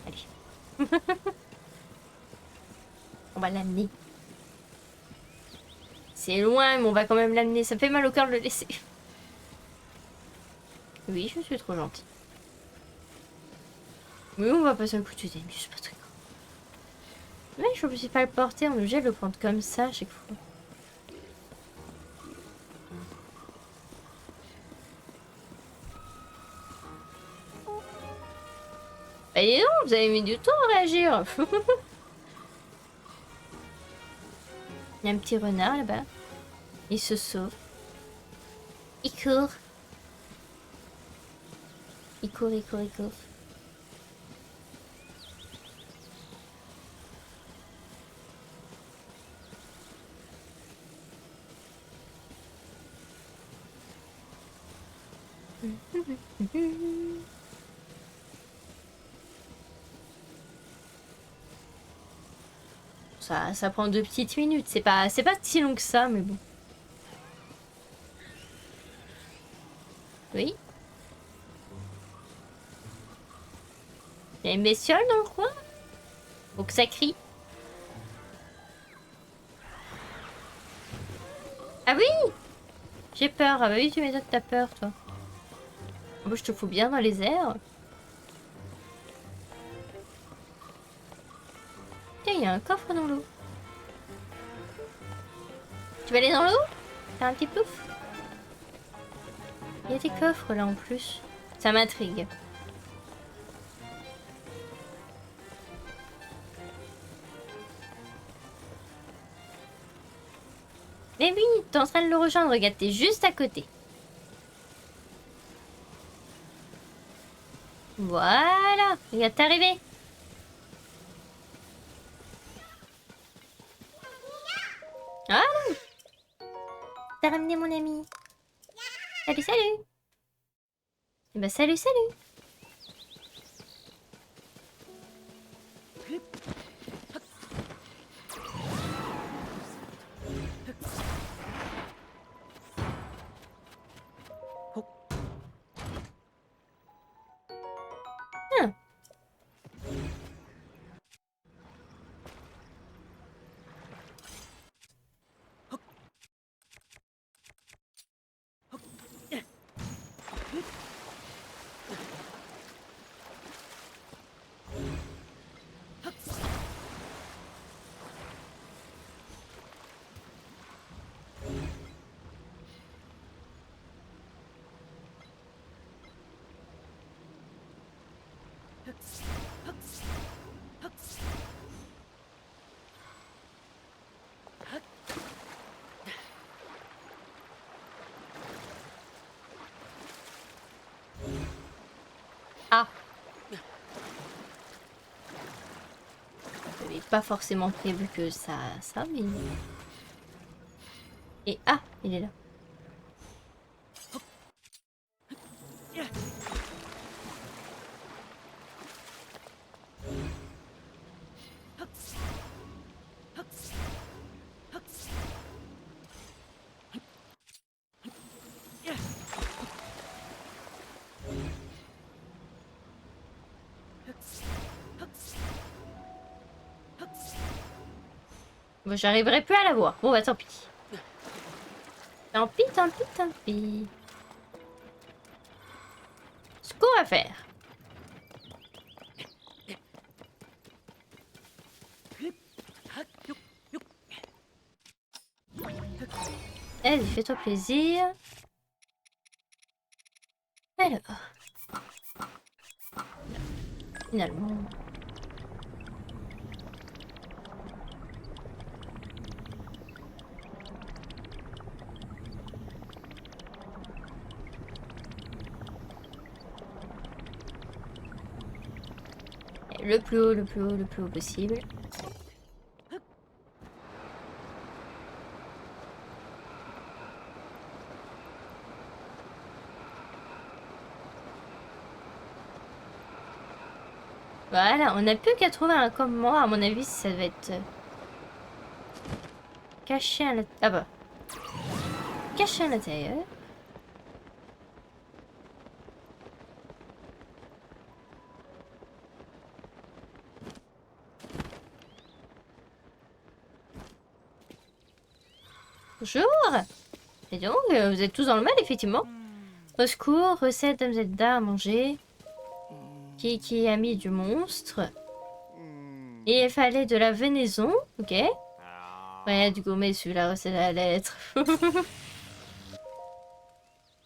Allez. On va l'amener. C'est loin, mais on va quand même l'amener. Ça me fait mal au cœur de le laisser. Oui, je suis trop gentille. Oui, on va passer un coup de tête, c'est pas très grave. Mais je ne sais pas le porter, on est obligé de le prendre comme ça à chaque fois. Bah dis donc, vous avez mis du temps à réagir. Il y a un petit renard là-bas. Il se sauve. Il court. Il court, il court, il court. Ça prend 2 petites minutes. C'est pas si long que ça, mais bon. Oui. Il y a une bestiole dans le coin? Faut que ça crie. Ah oui! J'ai peur. Ah bah oui, tu m'étonnes que t'as peur, toi. Moi, je te fous bien dans les airs. Tiens, il y a un coffre dans l'eau. Tu vas aller dans l'eau? Faire un petit pouf? Il y a des coffres là en plus. Ça m'intrigue. Mais oui, t'es en train de le rejoindre. Regarde, t'es juste à côté. Voilà. Regarde, t'es arrivé. Ah non. T'as ramené mon ami. Salut, salut. Eh ben salut, salut. Ah. Ah. J'avais pas forcément prévu que ça mais... Et ah, il est là. Bon, j'arriverai plus à la voir. Bon bah tant pis. Tant pis, tant pis, tant pis. Ce qu'on va faire. Allez, fais-toi plaisir. Alors. Finalement. Le plus haut, le plus haut, le plus haut possible. Voilà, on n'a plus qu'à trouver un comment. À mon avis, ça va être caché à l'intérieur. Ah bah. Caché à l'intérieur. Bonjour. Et donc, vous êtes tous dans le mal, effectivement. Au secours, recette Dame Zelda à manger. Qui a mis du monstre. Et il fallait de la venaison, ok. Ouais, du coup, mais celui-là, recette à la lettre.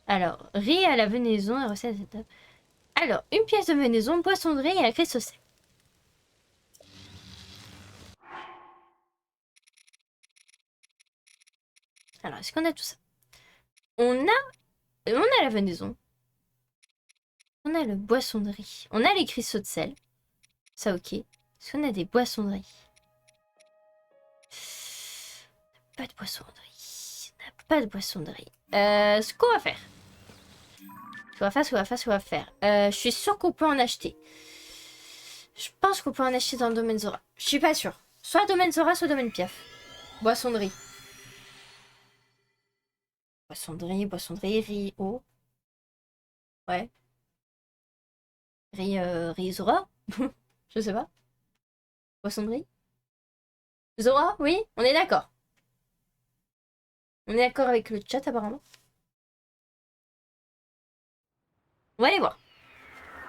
Alors, riz à la venaison et recette... Alors, une pièce de venaison, poisson de riz et un cristaux sec. Alors, est-ce qu'on a tout ça? On a la venaison. On a le boisson de riz. On a les cristaux de sel. Ça, ok. Est-ce qu'on a des boissons de riz? Pas de boisson de riz. On n'a pas de boisson de riz. Ce qu'on va faire. Ce qu'on va faire. Je suis sûre qu'on peut en acheter. Je pense qu'on peut en acheter dans le domaine Zora. Je suis pas sûre. Soit domaine Zora, soit domaine Piaf. Boisson de riz. Boisson de riz, riz eau. Ouais. Riz Zora. Je sais pas. Boisson de riz. Zora, oui, on est d'accord. On est d'accord avec le chat apparemment. On va aller voir.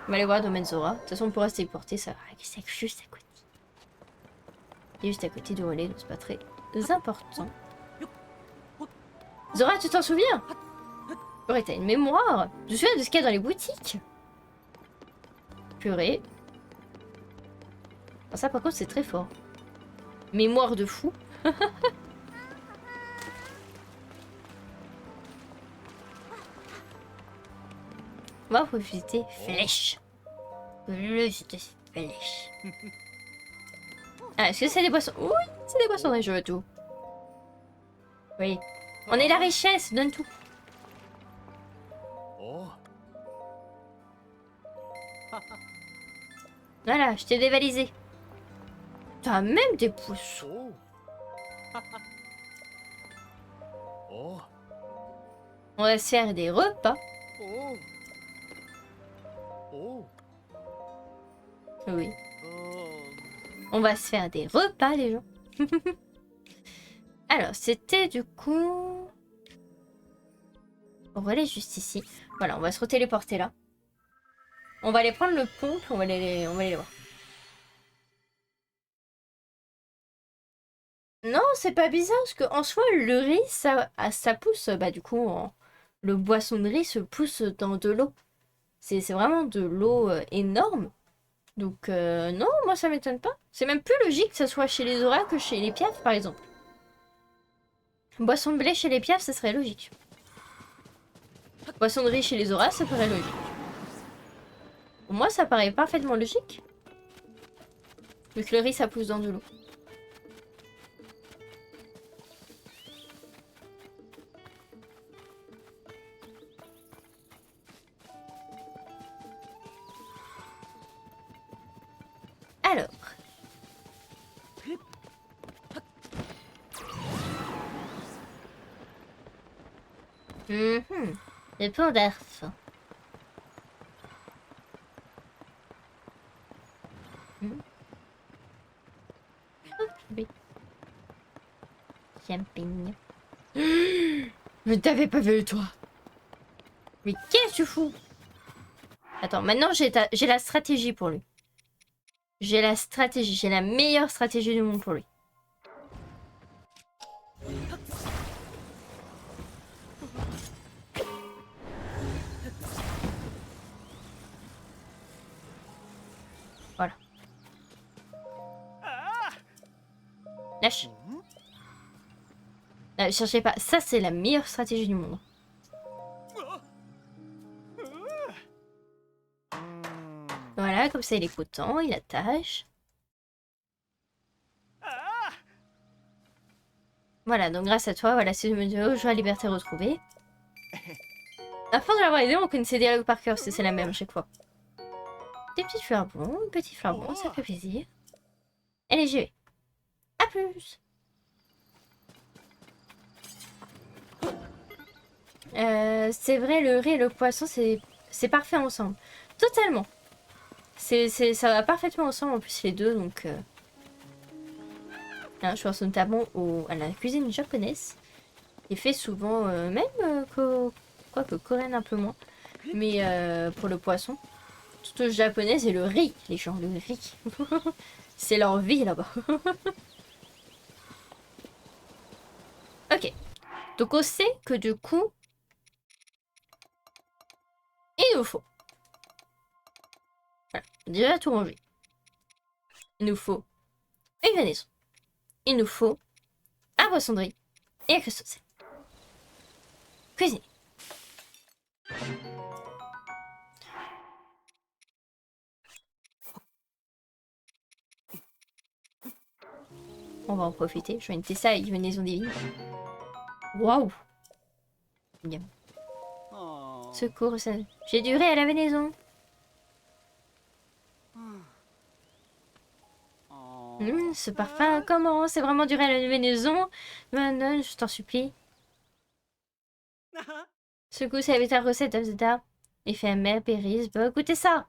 On va aller voir domaine Zora. De toute façon, on pourra se téléporter, ça va. C'est juste à côté. Il est juste à côté de relais, donc c'est pas très important. Zora, tu t'en souviens? Purée, t'as une mémoire. Je me souviens de ce qu'il y a dans les boutiques. Purée. Ah, ça, par contre, c'est très fort. Mémoire de fou. On va profiter. Flèche. Flèche. Ah, est-ce que c'est des boissons? Oui, c'est des boissons, je veux tout. Oui. On est la richesse, donne tout. Voilà, je t'ai dévalisé. T'as même des poissons. On va se faire des repas. Oui. On va se faire des repas, les gens. Alors, c'était du coup... On va aller juste ici. Voilà, on va se retéléporter là. On va aller prendre le pont, puis on va aller les voir. Non, c'est pas bizarre, parce qu'en soi, le riz, ça pousse. Bah du coup, le boisson de riz se pousse dans de l'eau. C'est vraiment de l'eau énorme. Donc non, moi ça m'étonne pas. C'est même plus logique que ça soit chez les Zora que chez les Piaf par exemple. Boisson de blé chez les Piaf, ça serait logique. Boisson de riz chez les Zora, ça paraît logique. Pour moi, ça paraît parfaitement logique. Vu que le riz, ça pousse dans de l'eau. Alors. Le pont d'Arf. Camping. Mais t'avais pas vu toi. Mais qu'est-ce que tu fous? Attends, maintenant j'ai la stratégie pour lui. J'ai la stratégie, j'ai la meilleure stratégie du monde pour lui. Voilà. Lâche. Ne cherchez pas, ça c'est la meilleure stratégie du monde. Voilà, comme ça il est content, il attache. Voilà, donc grâce à toi, voilà, c'est le jeu, joie, liberté retrouvée. À force de l'avoir aidé, on connaissait des dialogues par cœur, c'est la même à chaque fois. Des petites fleurs bon, petits fleurs bon, ça fait plaisir. Allez, j'y vais. A plus. C'est vrai, le riz et le poisson, c'est parfait ensemble. Totalement. Ça va parfaitement ensemble, en plus les deux, donc... Hein, je pense notamment à la cuisine japonaise. Qui est fait souvent, quoique coréenne un peu moins. Mais pour le poisson. Tout japonaise et le riz, les gens, le riz. C'est leur vie là-bas. Ok. Donc on sait que du coup... Il nous faut... Voilà, déjà tout rangé. Il nous faut une venaison. Il nous faut un poisson de riz et un crustacé. Cuisiner. On va en profiter. Je vais noter ça avec une venaison divine. Waouh. Bien. Secours, j'ai du riz à la venaison. Ce parfum, comment? C'est vraiment du riz à la venaison? Non, je t'en supplie. Ce goût, c'est avec ta recette d'Amzeda. Effet amer, périsse, bah goûtez ça.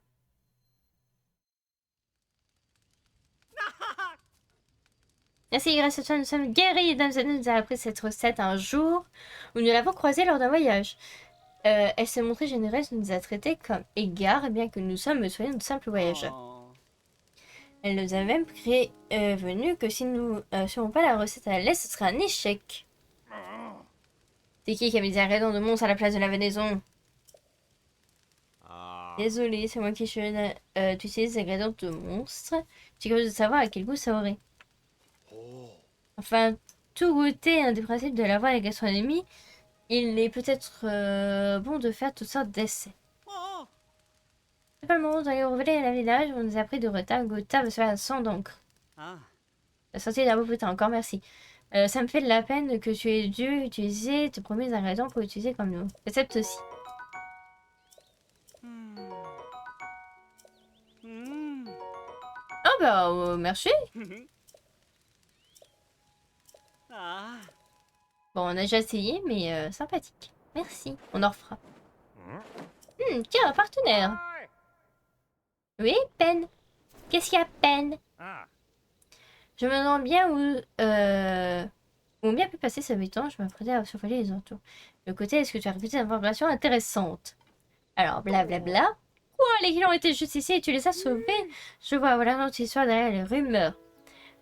Merci, grâce à toi, nous sommes guéris. Damzeda nous a appris cette recette un jour où nous l'avons croisée lors d'un voyage. Elle s'est montrée généreuse, nous a traités comme égards, bien que nous sommes soyons de simples voyageurs. Elle nous a même prévenu que si nous n'avions pas la recette à la lettre, ce serait un échec. C'est qui a mis des ingrédients de monstre à la place de la venaison? Désolée, c'est moi qui suis tu utilises des ingrédients de monstre. Je suis curieuse de savoir à quel goût ça aurait. Enfin, tout goûter, un des principes de la voie de la gastronomie, il est peut-être bon de faire toutes sortes d'essais. C'est pas le moment d'aller révéler à la village, on nous a pris de retard, Gotha va se faire sans d'encre. La sortie d'un beau putain, encore merci. Ça me fait de la peine que tu aies dû utiliser tes premiers ingrédients pour utiliser comme nous. Accepte aussi. Oh bah, merci. Bon, on a déjà essayé, mais sympathique. Merci, on en refera. Tiens, un partenaire. Oui, Pen. Qu'est-ce qu'il y a, Pen? Je me demande bien où on bien pu passer ce temps. Je m'apprêtais à survoler les entours. De côté, est-ce que tu as répété des informations intéressantes? Alors, blablabla. Quoi, les clients étaient juste ici et tu les as sauvés? Je vois, voilà notre histoire derrière les rumeurs.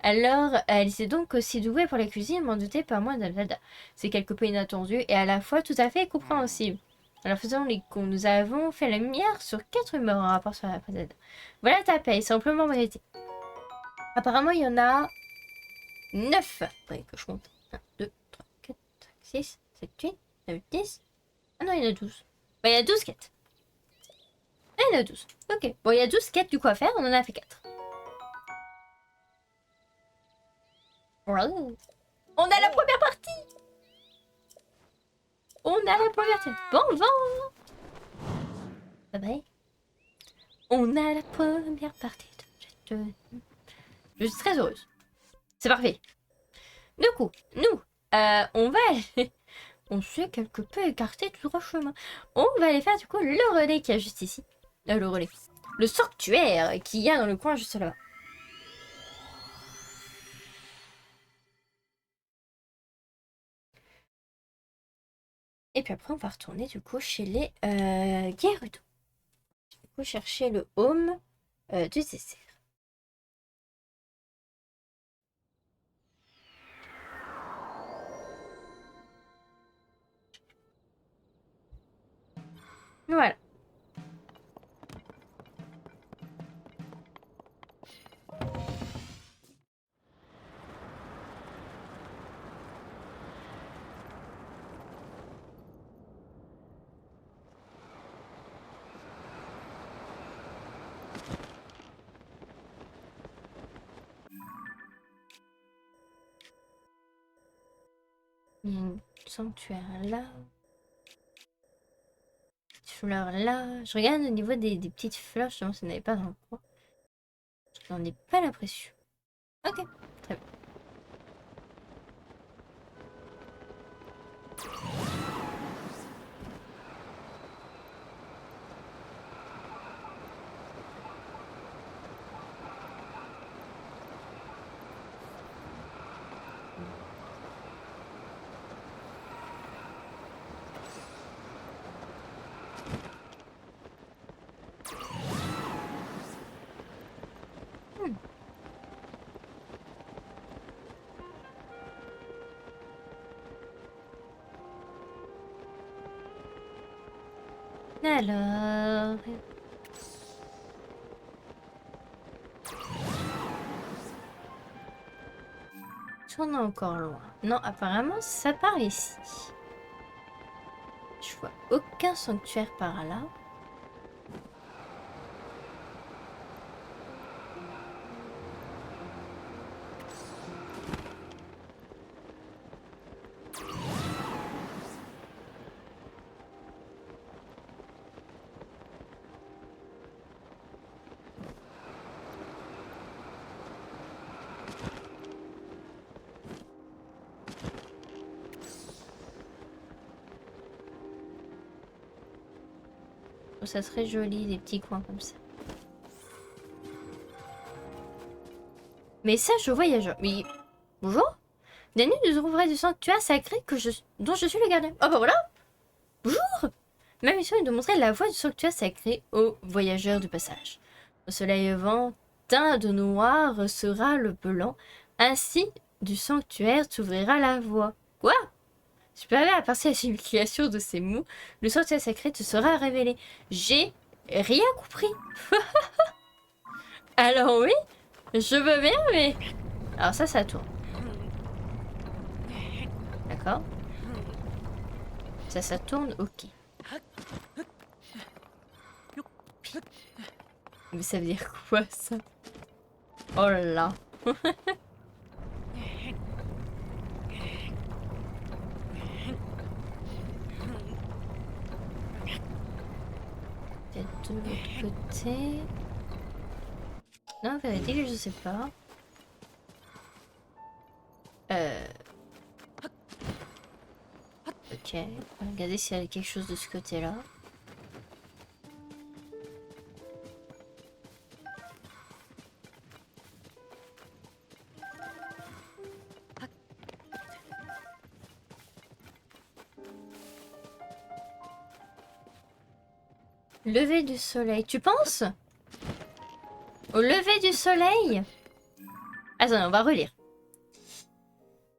Alors, elle était donc aussi douée pour la cuisine, m'en doutais pas moins d'Alvada. C'est quelque peu inattendu et à la fois tout à fait compréhensible. Alors faisons les coups. Nous avons fait la lumière sur 4 morts en rapport sur la précédente. Voilà ta paye, simplement vérité. Apparemment, il y en a 9. Ouais, que je compte. 1, 2, 3, 4, 5, 6, 7, 8, 9, 10. Ah non, il y en a 12. Bon, il y a 12 quêtes. Ah, il y en a 12. Ok. Bon, il y a 12 quêtes du coup à faire, on en a fait 4. Voilà. On a la première partie. On a la première partie. Bon vent. Bye bye. On a la première partie. Je suis très heureuse. C'est parfait. Du coup, nous, on va aller... On s'est quelque peu écarté tout droit chemin. On va aller faire du coup le relais qui est juste ici. Le relais. Le sanctuaire qu'il y a dans le coin juste là-bas. Et puis après, on va retourner du coup chez les Gerudo. Du coup, chercher le home du désert. Voilà. Il y a un sanctuaire là. Fleurs là. Je regarde au niveau des petites fleurs, je me demande si on n'avait pas dans le coin. J'en ai pas l'impression. Ok, très bien. Alors... On est encore loin. Non, apparemment, ça part ici. Je vois aucun sanctuaire par là. Oh, ça serait joli, des petits coins comme ça. Message au voyageur. Mais... Bonjour. Bienvenue nous ouvrir du sanctuaire sacré dont je suis le gardien. Ah bah voilà. Bonjour. Ma mission est de montrer la voie du sanctuaire sacré aux voyageurs du passage. Au soleil levant, teint de noir sera le blanc. Ainsi, du sanctuaire s'ouvrira la voie. Quoi? Supérieur à partir de la signification de ces mots, le sanctuaire sacré te sera révélé. J'ai rien compris. Alors oui, je veux bien, mais... Alors ça tourne. D'accord. Ça tourne, ok. Mais ça veut dire quoi, ça? Oh là là. Peut-être de l'autre côté... Non, en vérité, je sais pas. Ok, on va regarder s'il y a quelque chose de ce côté-là. Lever du soleil, tu penses? Au lever du soleil? Attends, on va relire.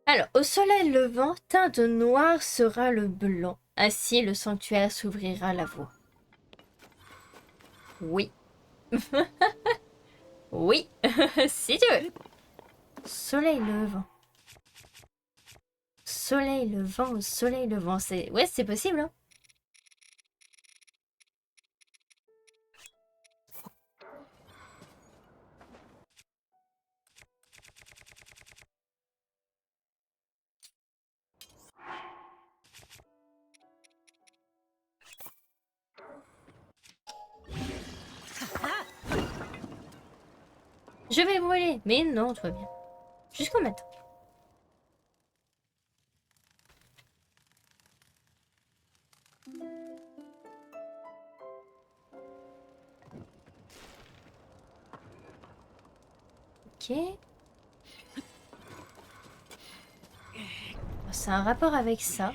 Alors, au soleil levant, teint de noir sera le blanc. Ainsi, le sanctuaire s'ouvrira à la voie. Oui. Oui, si tu veux. Soleil levant. Soleil levant, soleil levant. Ouais, c'est possible, hein. Je vais brûler. Mais non, tout va bien. Jusqu'au matin. Ok. C'est un rapport avec ça.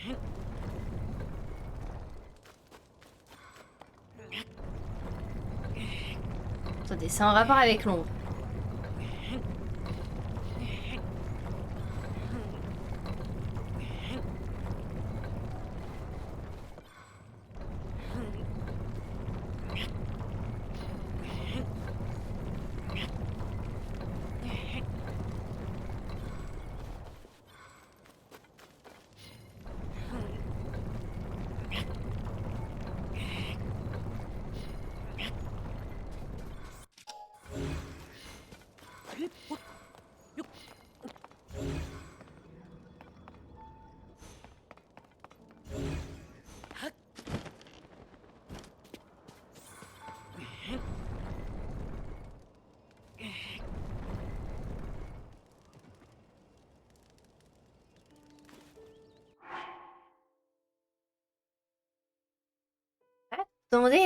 Attendez, c'est un rapport avec l'ombre.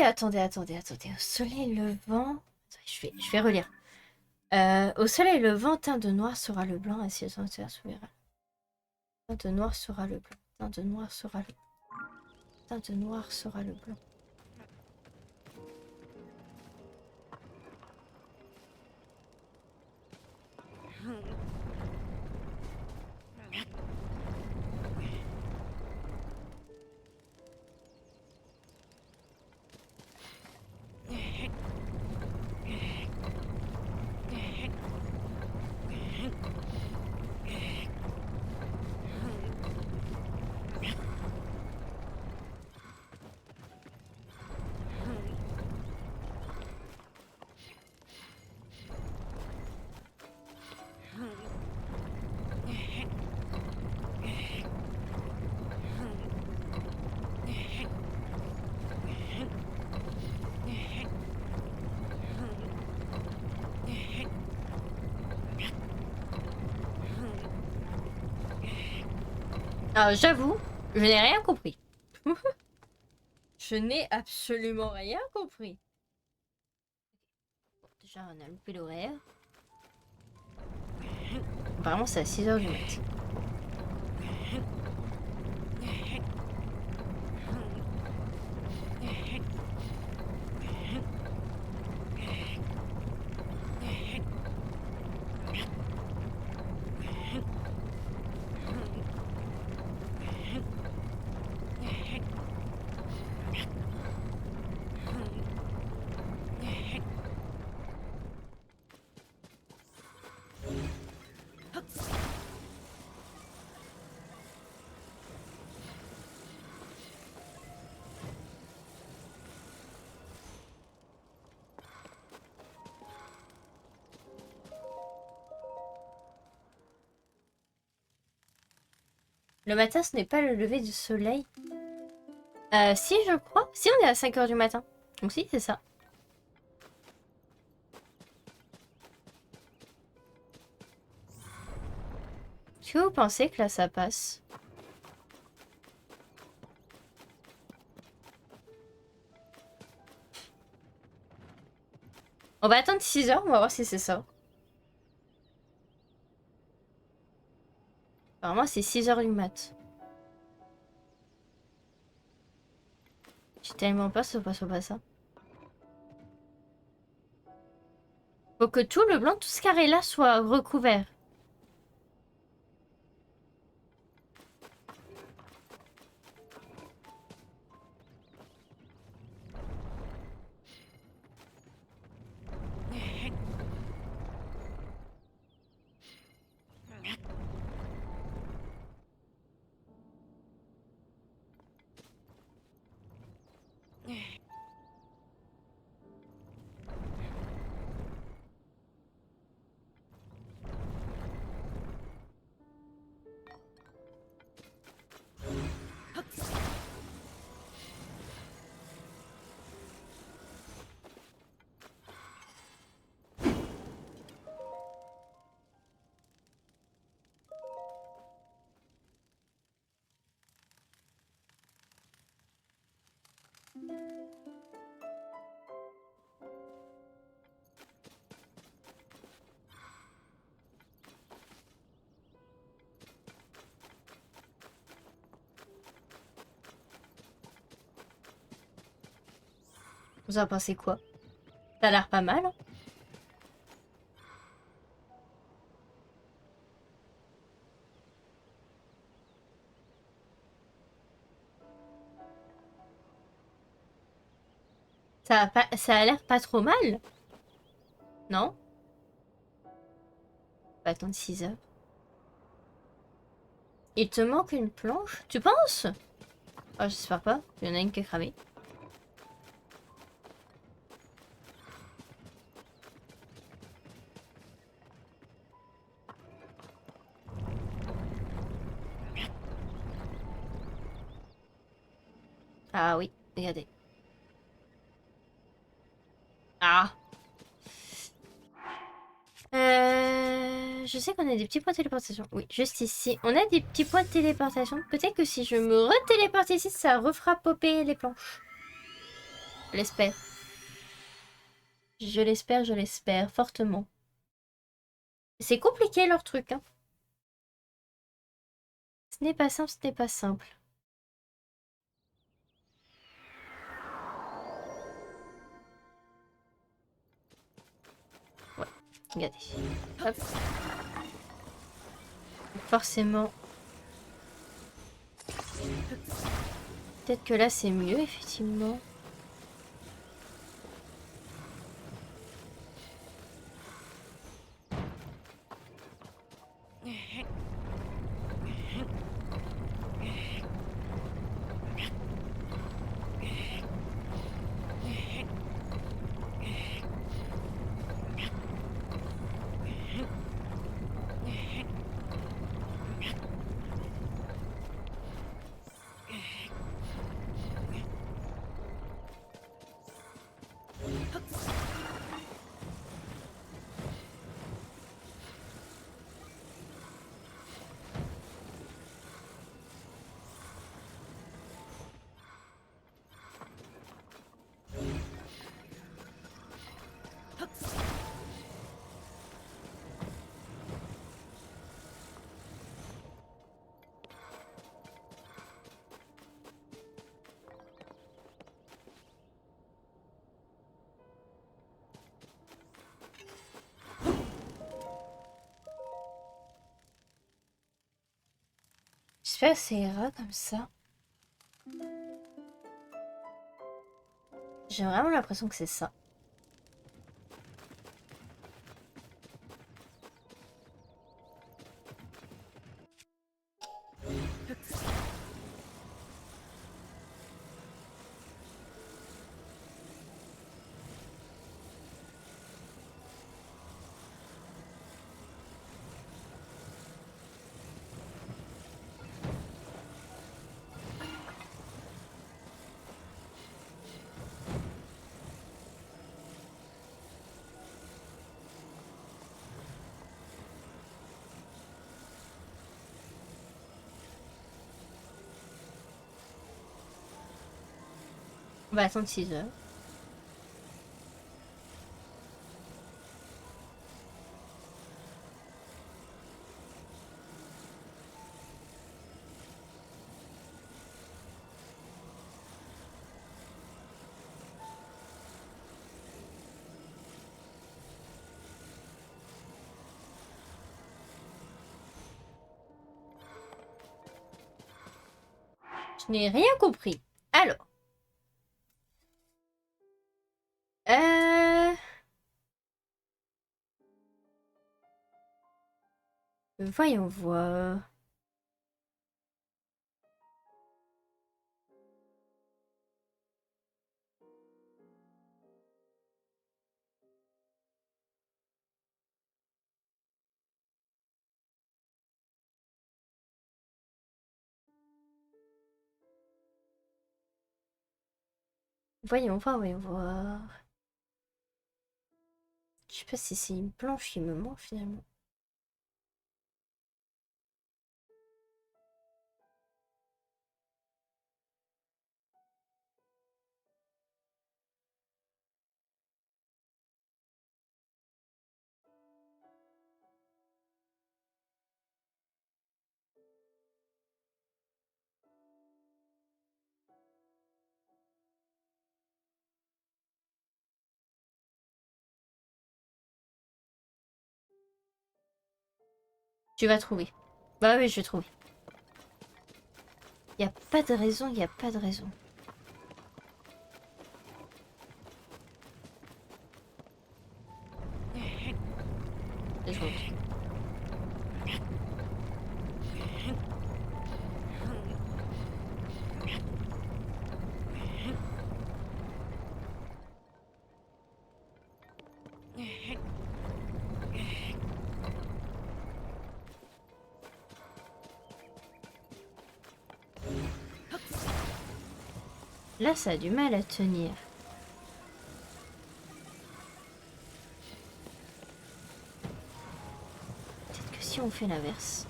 Attendez. Au soleil levant... Je vais relire. Au soleil levant, teint de noir sera le blanc, ainsi le sanctuaire s'ouvrira. Teint de noir sera le blanc. Teint de noir sera le... Teint de noir sera le blanc. Alors, j'avoue, je n'ai rien compris. Je n'ai absolument rien compris. Bon, déjà, on a loupé l'horaire. Apparemment, c'est à 6h du mat'. Le matin, ce n'est pas le lever du soleil. Si, je crois. Si, on est à 5h du matin. Donc si, c'est ça. Est-ce que vous pensez que là, ça passe? On va attendre 6h, on va voir si c'est ça. Apparemment, c'est 6h du mat'. J'ai tellement peur que ce soit pas ça. Faut que tout le blanc, tout ce carré-là soit recouvert. Vous en pensez quoi? Ça a l'air pas mal, hein. Ça a l'air pas trop mal, non? Pas attendre 6 heures. Il te manque une planche, tu penses? Oh, j'espère pas. Il y en a une qui est cramée. Ah oui, regardez. Ah. Je sais qu'on a des petits points de téléportation. Oui, juste ici. On a des petits points de téléportation. Peut-être que si je me retéléporte ici, ça refera popper les planches. Je l'espère. Je l'espère fortement. C'est compliqué leur truc, hein. Ce n'est pas simple, ce n'est pas simple. Ouais, regardez. Hop. Forcément. Peut-être que là c'est mieux, effectivement. J'espère que ça ira comme ça. J'ai vraiment l'impression que c'est ça. On va attendre 6 heures. Je n'ai rien compris. Alors. Euh... Voyons voir. Voyons voir, voyons voir. Je sais pas si c'est une planche qui me manque finalement. Tu vas trouver. Bah oui, je vais trouver. Y a pas de raison, y a pas de raison. Deux secondes. Là, ça a du mal à tenir. Peut-être que si on fait l'inverse.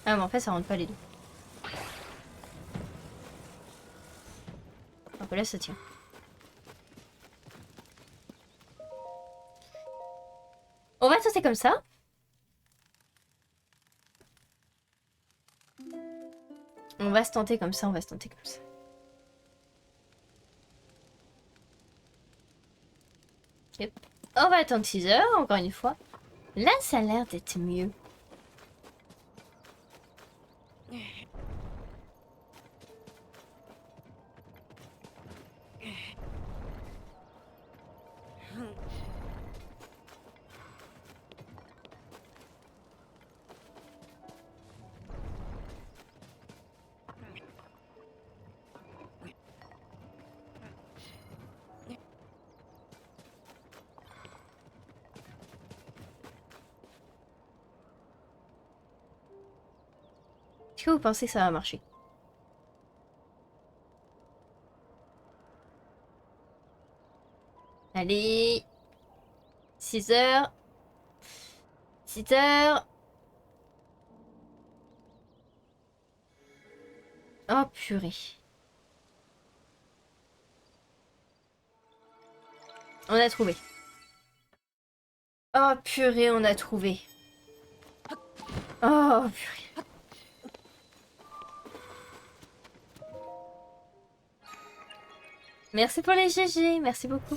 Ah, mais en fait, ça rentre pas les deux. Un peu là, ça tient. On va tenter comme ça. On va se tenter comme ça, on va se tenter comme ça. Yep. On va attendre 6 heures, encore une fois. Là, ça a l'air d'être mieux. Est-ce que vous pensez que ça va marcher? Allez. 6 heures. 6 heures. Oh purée. On a trouvé. Oh purée, on a trouvé. Oh purée. Merci pour les GG, merci beaucoup.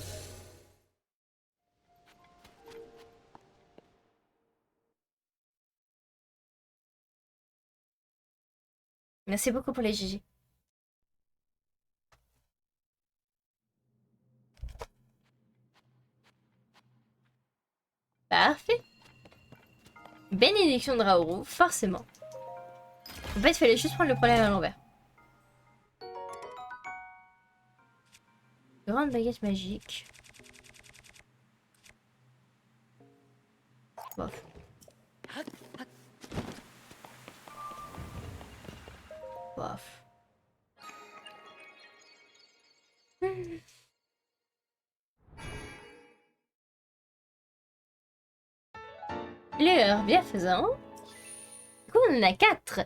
Merci beaucoup pour les GG. Parfait. Bénédiction de Raoru, forcément. En fait, il fallait juste prendre le problème à l'envers. Grande baguette magique. Bof. Bof. L'heure, bien faisant. Du coup, on en a 4.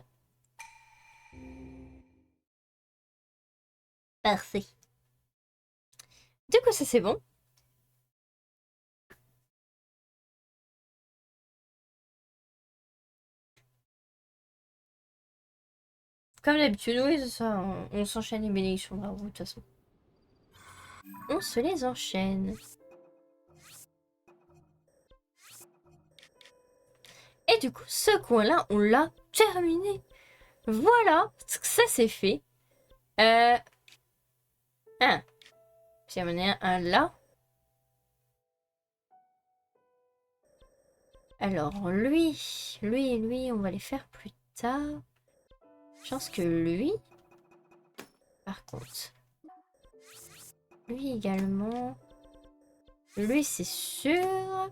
Parfait. Du coup, ça c'est bon. Comme d'habitude, oui, c'est ça. On s'enchaîne les bénédictions de Raoru, de toute façon. On se les enchaîne. Et du coup, ce coin-là, on l'a terminé. Voilà, ça c'est fait. Un. J'ai amené un là. Alors, lui, on va les faire plus tard. Je pense que lui, par contre, lui également. Lui, c'est sûr.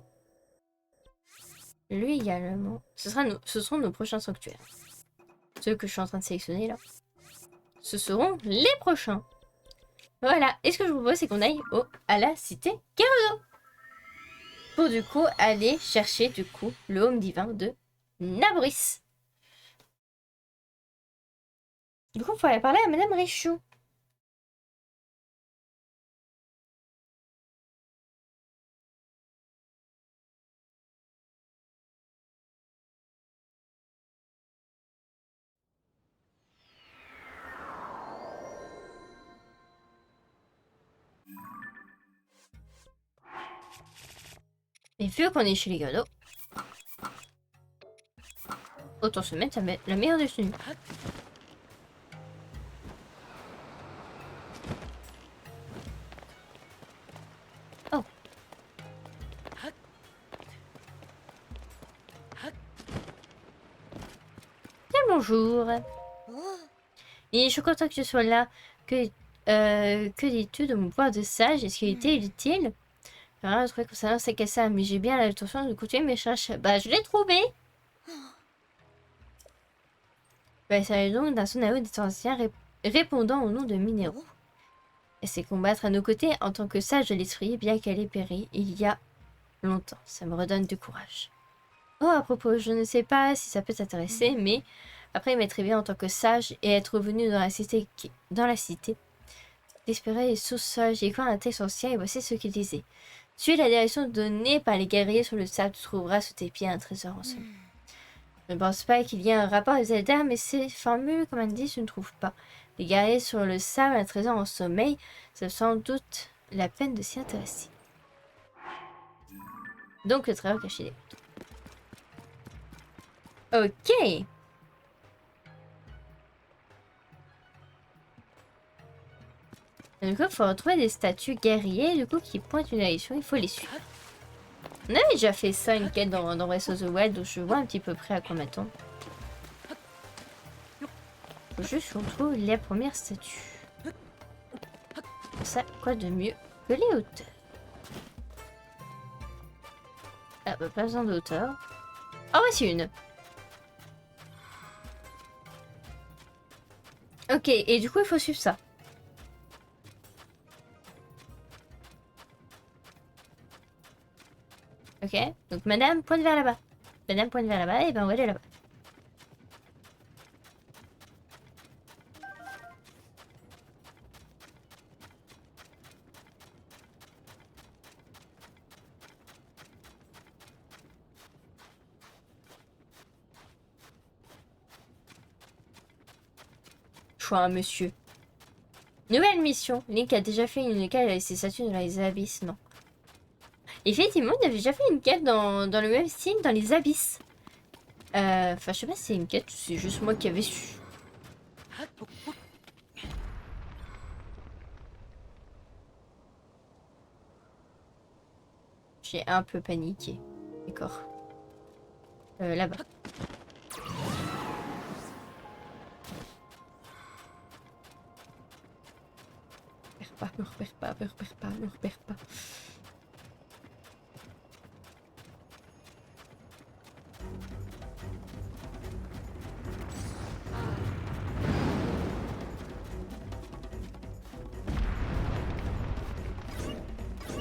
Lui également. Ce seront nos prochains sanctuaires. Ceux que je suis en train de sélectionner là. Ce seront les prochains. Voilà. Et ce que je vous propose, c'est qu'on aille à la cité Gerudo. Pour du coup aller chercher du coup le home divin de Nabris. Du coup, il faut aller parler à Madame Richoux. Mais vu qu'on est chez les Gado, autant se mettre la meilleure des tenues. Oh. Bien bonjour. Et je suis content que tu sois là. Que dis-tu de mon pouvoir de sage? Est-ce qu'il était utile? J'ai trouvé concernant ces cassins, mais j'ai bien l'intention de continuer mes recherches. Bah, je l'ai trouvé! Bah, il s'agit donc d'un Sonao des anciens répondant au nom de Mineru. Et c'est combattre à nos côtés en tant que sage de l'esprit, bien qu'elle ait péri il y a longtemps. Ça me redonne du courage. Oh, à propos, je ne sais pas si ça peut t'intéresser, mais après m'être bien en tant que sage et être revenu dans la cité, d'espérer sous-sol, j'ai écrit un texte ancien et voici ce qu'il disait. Suis la direction donnée par les guerriers sur le sable, tu trouveras sous tes pieds un trésor en sommeil. Je ne pense pas qu'il y ait un rapport avec Zelda, mais ces formules, comme indice, je ne trouve pas. Les guerriers sur le sable, un trésor en sommeil, ça vaut sans doute la peine de s'y intéresser. Donc le trésor caché des... Ok. Du coup, il faut retrouver des statues guerriers, du coup, qui pointent une direction, il faut les suivre. On avait déjà fait ça, une quête dans Breath of the Wild, où je vois un petit peu près à quoi m'attendre. Faut juste qu'on trouve les premières statues. Ça, quoi de mieux que les hauteurs? Ah bah pas besoin de hauteur. Oh voici une. Ok, et du coup il faut suivre ça. Ok, donc madame pointe vers là-bas. Madame pointe vers là-bas, et ben on va aller là-bas. Choix, monsieur. Nouvelle mission. Link a déjà fait une quête avec ses statues dans les abysses, non. Effectivement, il avait déjà fait une quête dans le même style, dans les abysses. Enfin, je sais pas si c'est une quête, c'est juste moi qui avais su. J'ai un peu paniqué. D'accord. Là-bas. Me repère pas, me repère pas, me repère pas.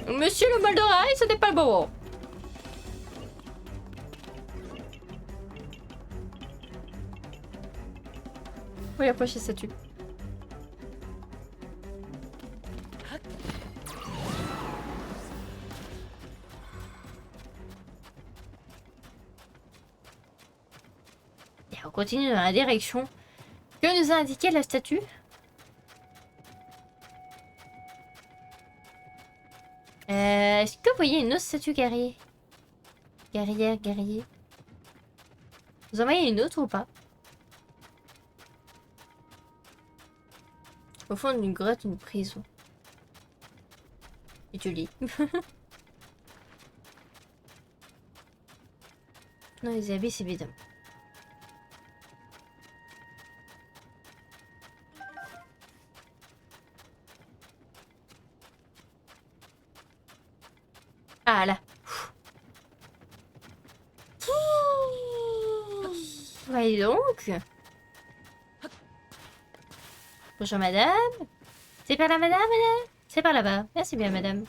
Monsieur le bol d'oreille, ce n'est pas le bon. Oui, approchez cette statue. Et on continue dans la direction que nous a indiqué la statue. Est-ce que vous voyez une autre statue guerrier? Guerrier. Vous en voyez une autre ou pas? Au fond d'une grotte, une prison. Et tu lis. Non, les abysses, évidemment. Ah là. Voyez donc. Bonjour madame. C'est par là madame? C'est par là-bas. Merci bien madame.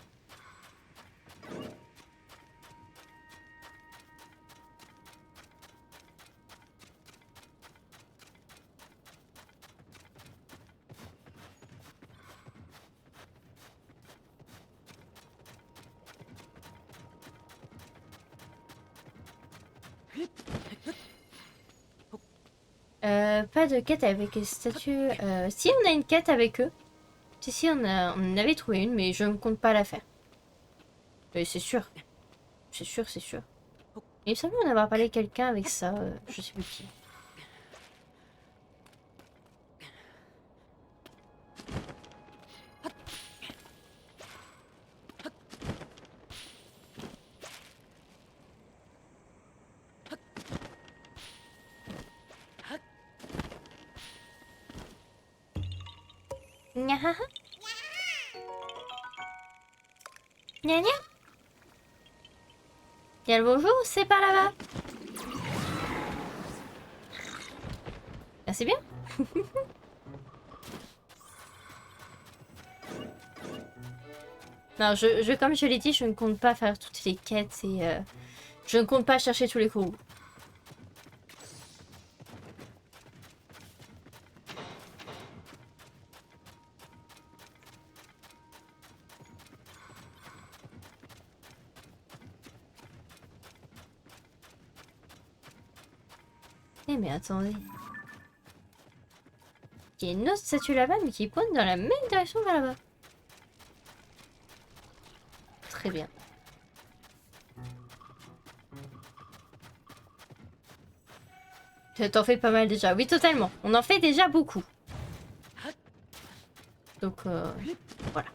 Pas de quête avec les statues. Si on a une quête avec eux. Si, on en avait trouvé une, mais je ne compte pas la faire. C'est sûr. c'est sûr, c'est sûr. Il me semble en avoir parlé à quelqu'un avec ça, je sais plus qui. Gna gna. Bien le bonjour, c'est par là-bas. Ah, c'est bien. Non, comme je l'ai dit, je ne compte pas faire toutes les quêtes et je ne compte pas chercher tous les coups. Eh mais attendez. Il y a une autre statue là-bas mais qui pointe dans la même direction vers là-bas. Très bien. T'en fais pas mal déjà. Oui, totalement. On en fait déjà beaucoup. Donc, voilà.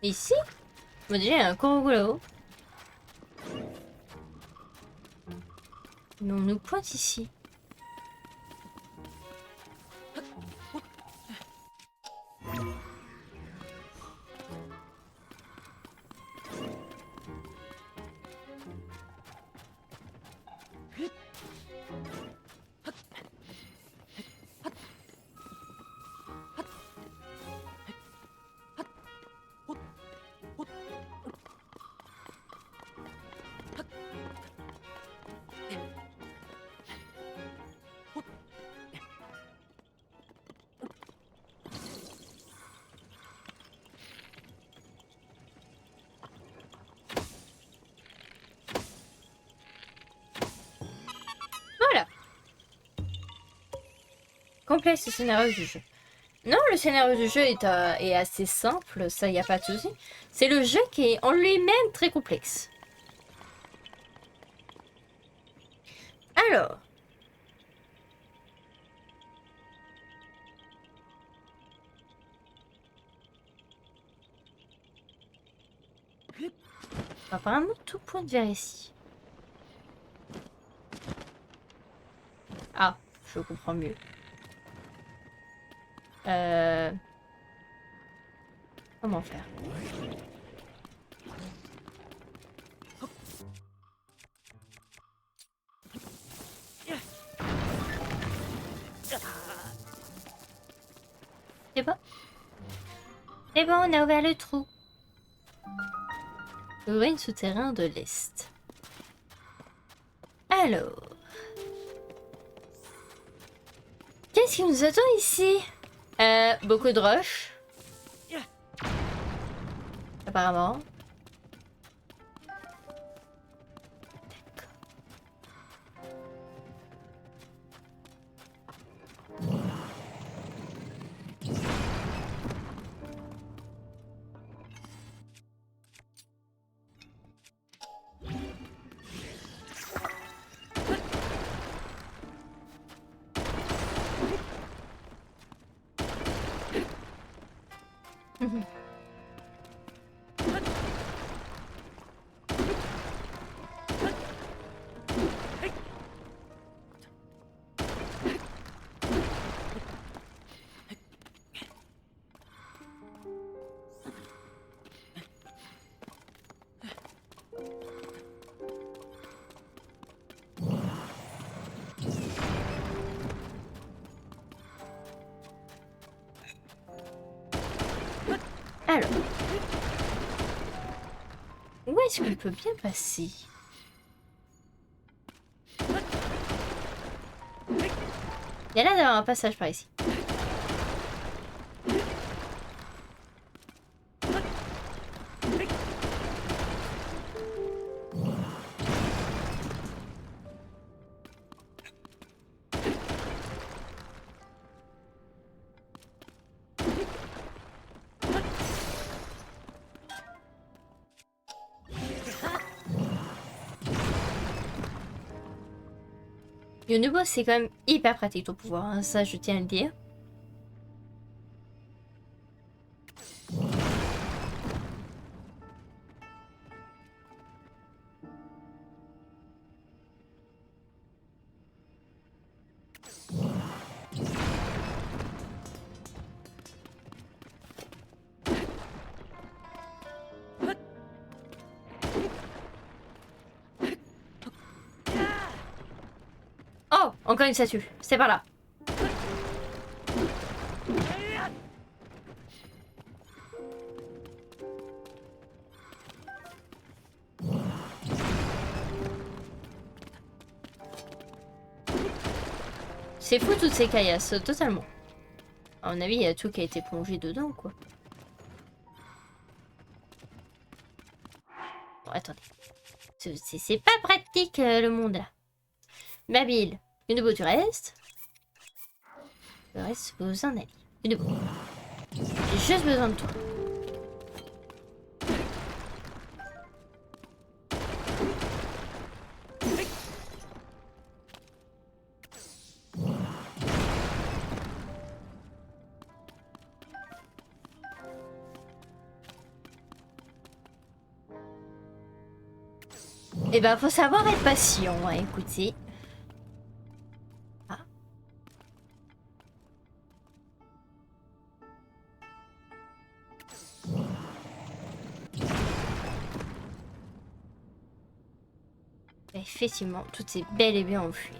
Ici, on dirait un Korogolo. Mais on nous pointe ici. Voilà. Complet ce scénario du jeu. Non, le scénario du jeu est assez simple, ça y a pas de souci. C'est le jeu qui est en lui-même très complexe. Alors. Apparemment, tout pointe vers ici. Ah, je comprends mieux. Comment faire? C'est bon? C'est bon, on a ouvert le trou. Le ruine souterrain de l'Est. Alors. Qu'est-ce qui nous attend ici? Beaucoup de roches. Apparemment. Alors. Où est-ce qu'on peut bien passer? Il y a là d'avoir un passage par ici. Yonubo, c'est quand même hyper pratique ton pouvoir, hein, ça je tiens à le dire. Oh, encore une statue, c'est par là. C'est fou toutes ces caillasses, totalement. À mon avis, il y a tout qui a été plongé dedans, quoi. Bon, attendez. C'est pas pratique, le monde, là. Babil, Yonubo, tu restes. Le reste, vous en allez. Yonubo, j'ai juste besoin de toi. Eh ben, faut savoir être patient, hein, écoutez. Ah. Effectivement, tout est bel et bien enfui.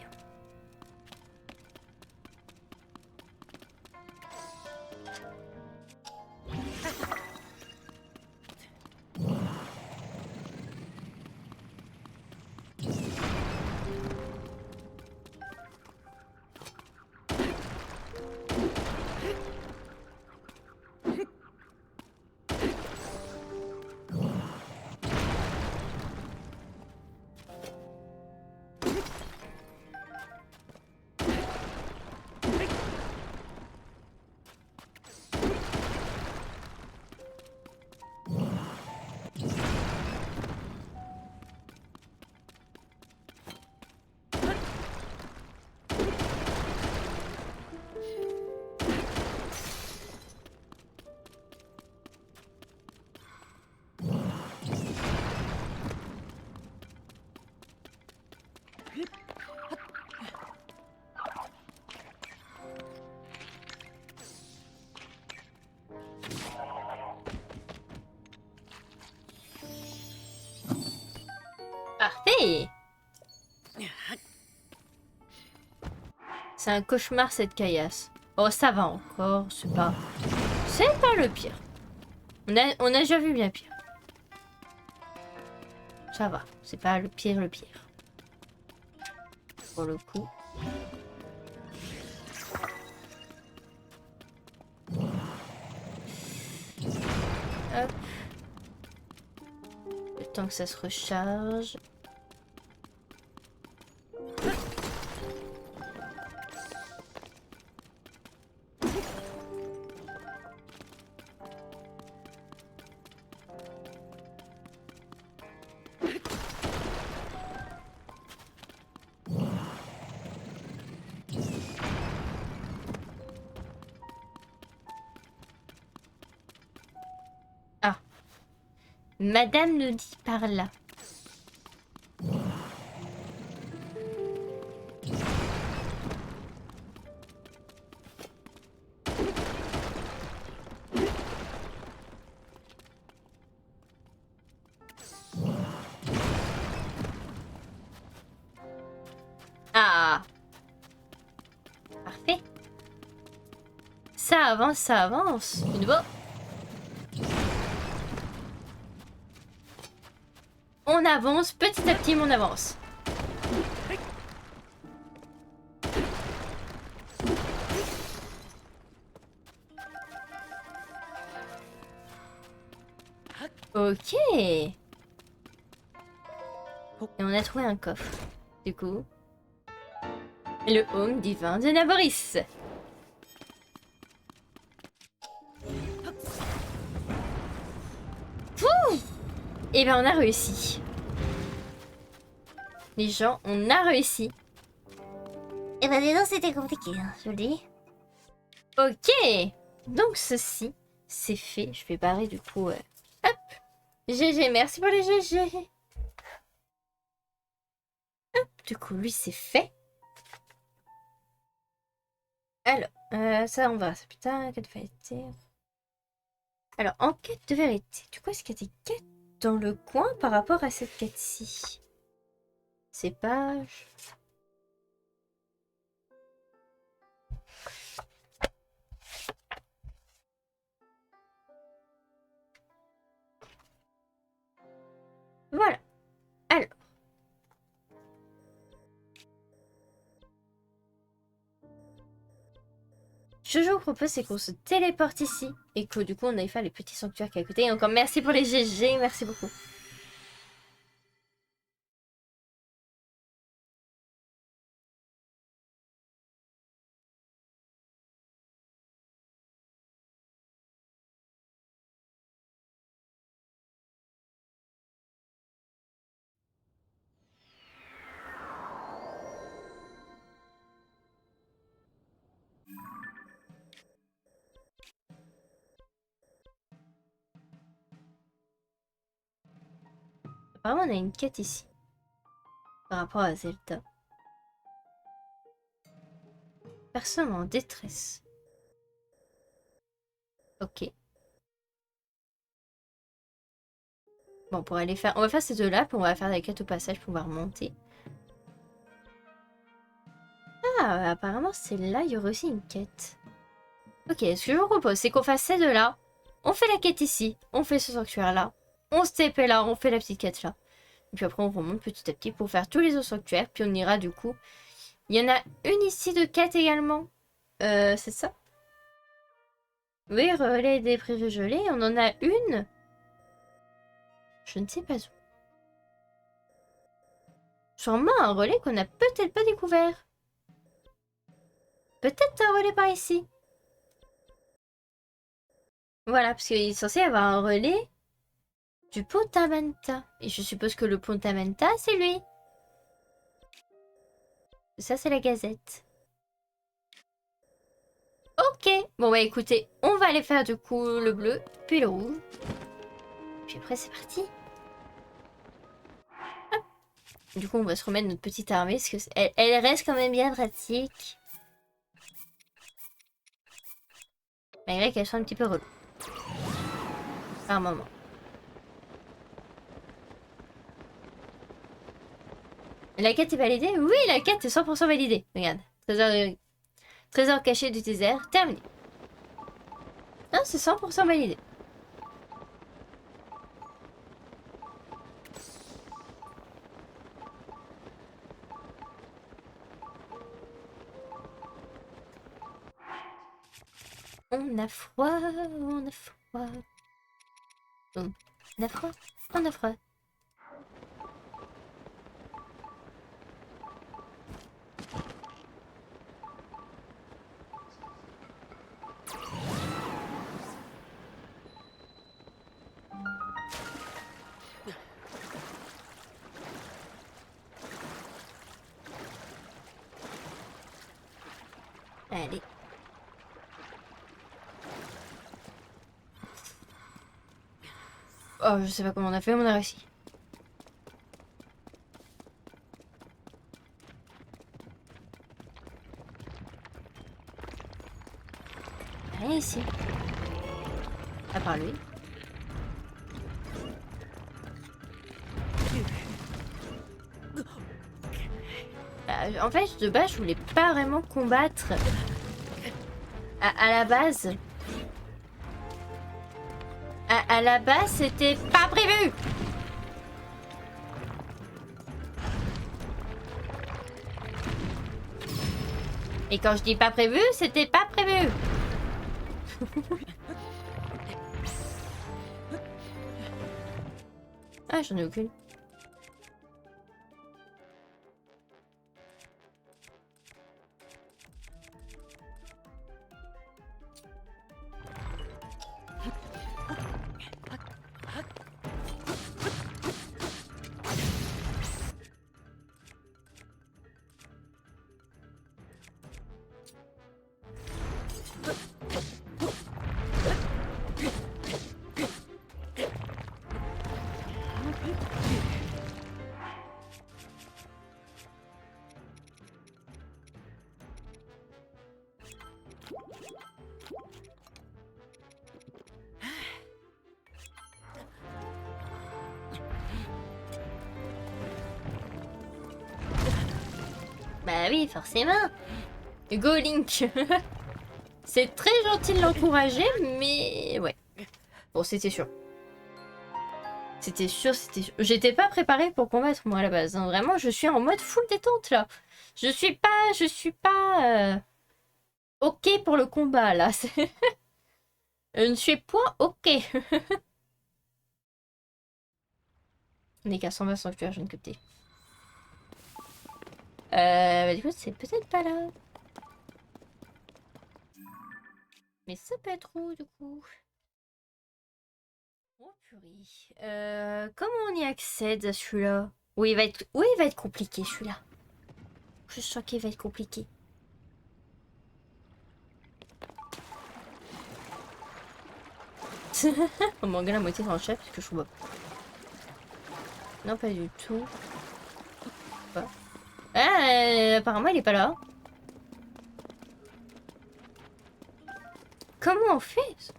Parfait. C'est un cauchemar cette caillasse. Oh, ça va encore, c'est pas... C'est pas le pire. On a déjà vu bien pire. Ça va, c'est pas le pire le pire. Pour le coup. Hop. Le temps que ça se recharge. Madame nous dit par là. Ah. Parfait. Ça avance, ça avance. De nouveau. On avance, petit à petit, on avance. Ok. Et on a trouvé un coffre. Du coup. Le home divin de Naboris. Et ben on a réussi. Les gens, on a réussi. Eh ben dis donc, c'était compliqué, hein, je le dis. Ok. Donc ceci, c'est fait. Je vais barrer du coup. Hop. GG, merci pour les GG. Hop, du coup, lui, c'est fait. Alors, ça, on va. Putain, quête de vérité. Alors, enquête de vérité. Du coup, est-ce qu'il y a des quêtes dans le coin par rapport à cette quête-ci? Ces pages. Voilà. Alors. Ce que je vous propose, c'est qu'on se téléporte ici. Et que du coup, on aille faire les petits sanctuaires qui est à côté. Et encore merci pour les GG. Merci beaucoup. Apparemment, on a une quête ici. Par rapport à Zelda. Personne en détresse. Ok. Bon, pour aller faire... On va faire ces deux-là, puis on va faire la quête au passage pour pouvoir monter. Ah, apparemment, c'est là, il y aurait aussi une quête. Ok, ce que je vous propose, c'est qu'on fasse ces deux-là. On fait la quête ici. On fait ce sanctuaire-là. On se TP là, on fait la petite quête là. Et puis après, on remonte petit à petit pour faire tous les autres sanctuaires. Puis on ira du coup. Il y en a une ici de quête également. C'est ça? Oui, relais des prairies gelées. On en a une. Je ne sais pas où. Sûrement un relais qu'on n'a peut-être pas découvert. Peut-être un relais par ici. Voilà, parce qu'il est censé y avoir un relais du Pontamenta. Et je suppose que le Pontamenta, c'est lui. Ça, c'est la gazette. Ok. Bon, bah écoutez, on va aller faire du coup le bleu, puis le rouge. Puis après, c'est parti. Hop. Du coup, on va se remettre notre petite armée, parce que elle reste quand même bien pratique. Malgré qu'elle soit un petit peu relou. Par moment. La quête est validée? Oui, la quête est 100% validée. Regarde. Trésor caché du désert. Terminé. Non, c'est 100% validé. On a froid, on a froid. On a froid, on a froid. Allez. Oh, je sais pas comment on a fait, mais on a réussi. Rien ici. À part lui. En fait, de base, je voulais pas vraiment combattre à la base. À la base, c'était pas prévu. Et quand je dis pas prévu, c'était pas prévu. Ah, j'en ai aucune. Bah oui, forcément. Go Link. C'est très gentil de l'encourager, mais ouais. Bon, c'était sûr. C'était sûr, c'était sûr. J'étais pas préparée pour combattre moi à la base. Hein. Vraiment, je suis en mode full détente là. Je suis pas ok pour le combat là. Je ne suis point ok. On est qu'à 120 sanctuaires, je viens de capter. Bah, du coup, c'est peut-être pas là. Mais ça peut être où du coup? Oh purée. Comment on y accède à celui-là? Oui, il va être compliqué celui-là. Je sens qu'il va être compliqué. On m'engueule la moitié dans le chat parce que je vois. Non, pas du tout. Pas. Ah, apparemment, il est pas là. Comment on fait?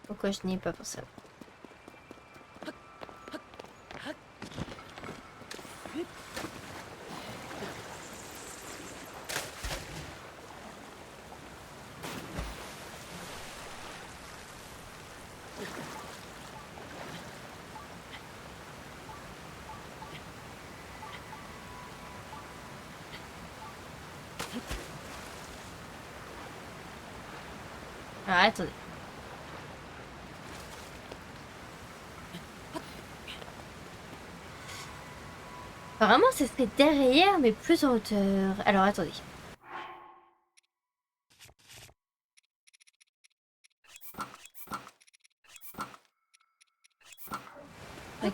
Pourquoi je n'y ai pas pensé? Ah, attendez. Apparemment, ce serait derrière, mais plus en hauteur. Alors, attendez. Ok.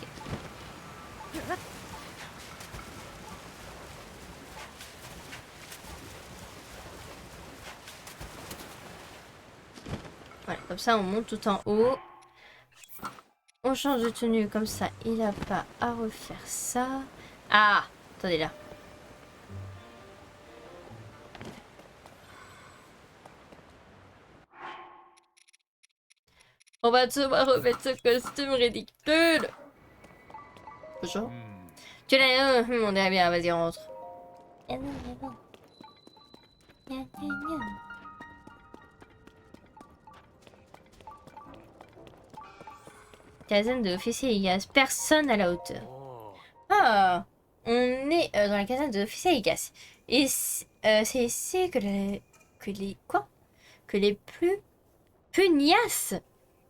Voilà, comme ça, on monte tout en haut. On change de tenue, comme ça, il n'a pas à refaire ça. Ah, attendez là. On va devoir remettre ce costume ridicule. Bonjour. Tu l'as... on est bien, vas-y, rentre. Caserne de l'officier Igas. Personne à la hauteur. Ah, on est dans la caserne de l'officier Igas. Et c'est ici que les plus pugnaces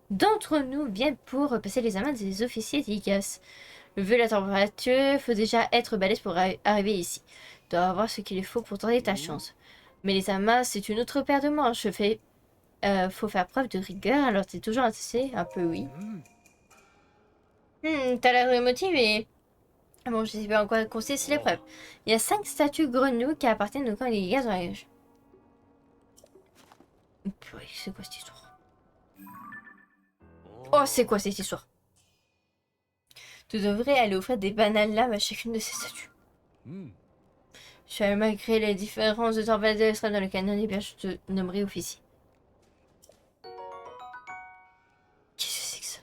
d'entre nous viennent pour passer les examens des officiers d'Igas. Vu la température, il faut déjà être balèze pour arriver ici. Tu dois avoir ce qu'il faut pour tenter ta chance. Mais les amas, c'est une autre paire de manches. Faut faire preuve de rigueur, alors t'es toujours intéressé? Un peu oui. T'as l'air motivé. Ah bon, je sais pas en quoi consiste l'épreuve. Il y a 5 statues grenouilles qui appartiennent au camp des gaz dans la région. Purée, c'est quoi cette histoire? Oh, c'est quoi cette histoire? Tu devrais aller offrir des bananes lames à chacune de ces statues. Malgré les différences de température extrême dans le canyon, eh bien, je te nommerai officier. Qu'est-ce que c'est que ça?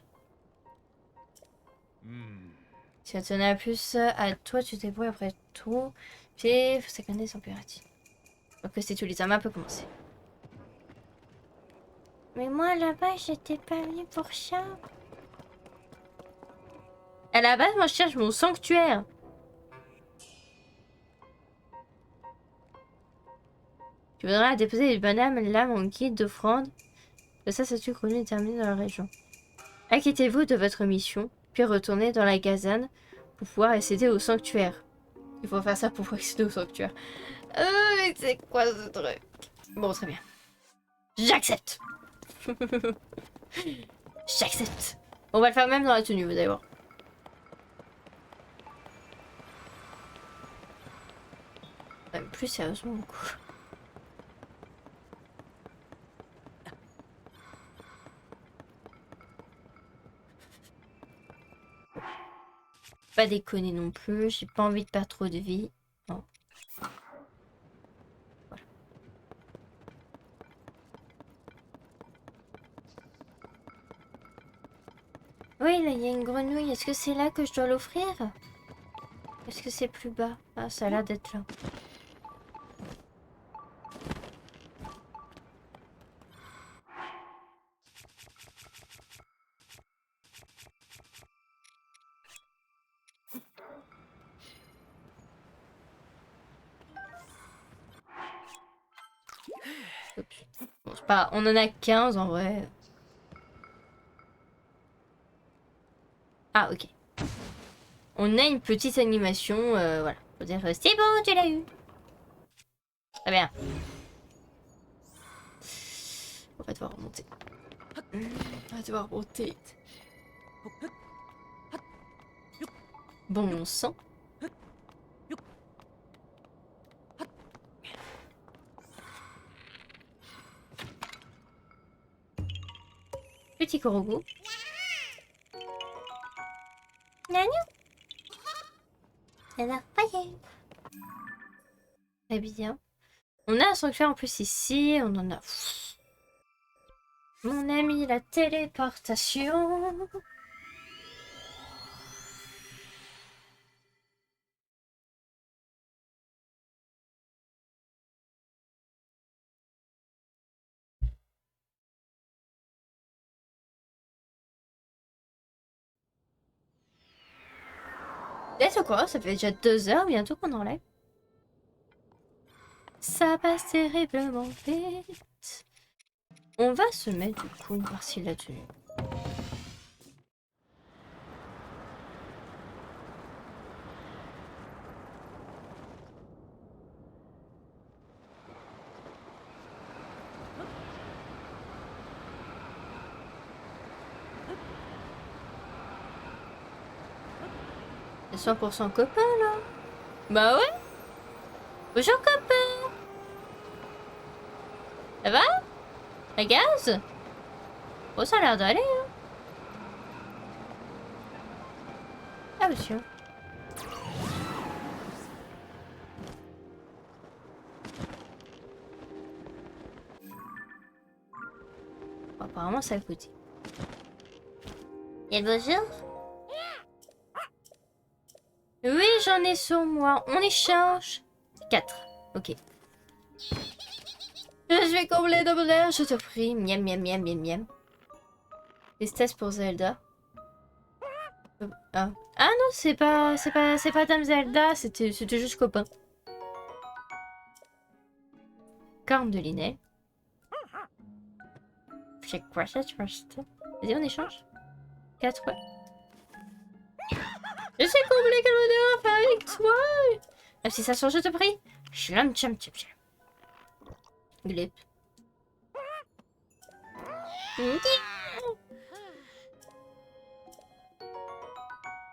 Si ça tenait à plus à toi, tu t'ébrouilles après tout. Puis, ça connaît sans pirates. Donc, c'est tout, les amas peut commencer. Mais moi, là-bas, j'étais pas venue pour ça. À la base, moi, je cherche mon sanctuaire. Tu voudras déposer les bananes lames en guide d'offrande. De ça, statue connue est terminée dans la région. Inquiétez-vous de votre mission, puis retournez dans la gazane pour pouvoir accéder au sanctuaire. Il faut faire ça pour pouvoir accéder au sanctuaire. C'est quoi ce truc? Bon, très bien. J'accepte. J'accepte. On va le faire même dans la tenue, vous allez voir. Même plus sérieusement, beaucoup. Pas déconner non plus, j'ai pas envie de perdre trop de vie. Non. Voilà. Oui, là, il y a une grenouille. Est-ce que c'est là que je dois l'offrir? Est-ce que c'est plus bas? Ah, ça a l'air d'être là. Oups. Bon, c'est pas... On en a 15 en vrai. Ah, ok. On a une petite animation, voilà. Faut dire, c'est bon, tu l'as eu. Très bien. On va devoir remonter. On va devoir remonter. Bon sang. Petit Korogu. Nanu. Ça n'a pas eu. Très bien. On a un sanctuaire en plus ici. On en a... Mon ami, la téléportation. C'est quoi? Ça fait déjà 2 heures bientôt qu'on enlève. Ça passe terriblement vite. On va se mettre du coup, voir s'il l'a tenu. C'est 100% copain là. Bah ouais. Bonjour copain. Ça va? La gaz? Oh, ça a l'air d'aller, hein. Ah, monsieur. Bon, apparemment, ça a coûté. Et bonjour? Oui, j'en ai sur moi. On échange. 4. Ok. Je vais combler de bonheur, je te prie. Miam, miam, miam, miam, miam. Tristesse pour Zelda. Ah. Ah non, c'est pas Dame Zelda, c'était juste copain. Corne de Linnet. J'ai quoi ça, tu penses? Vas-y, on échange. 4, ouais. Je sais combler quel bonheur faire avec toi. Même si ça change, je te prie. Chlam, cham, cham, cham. Glip.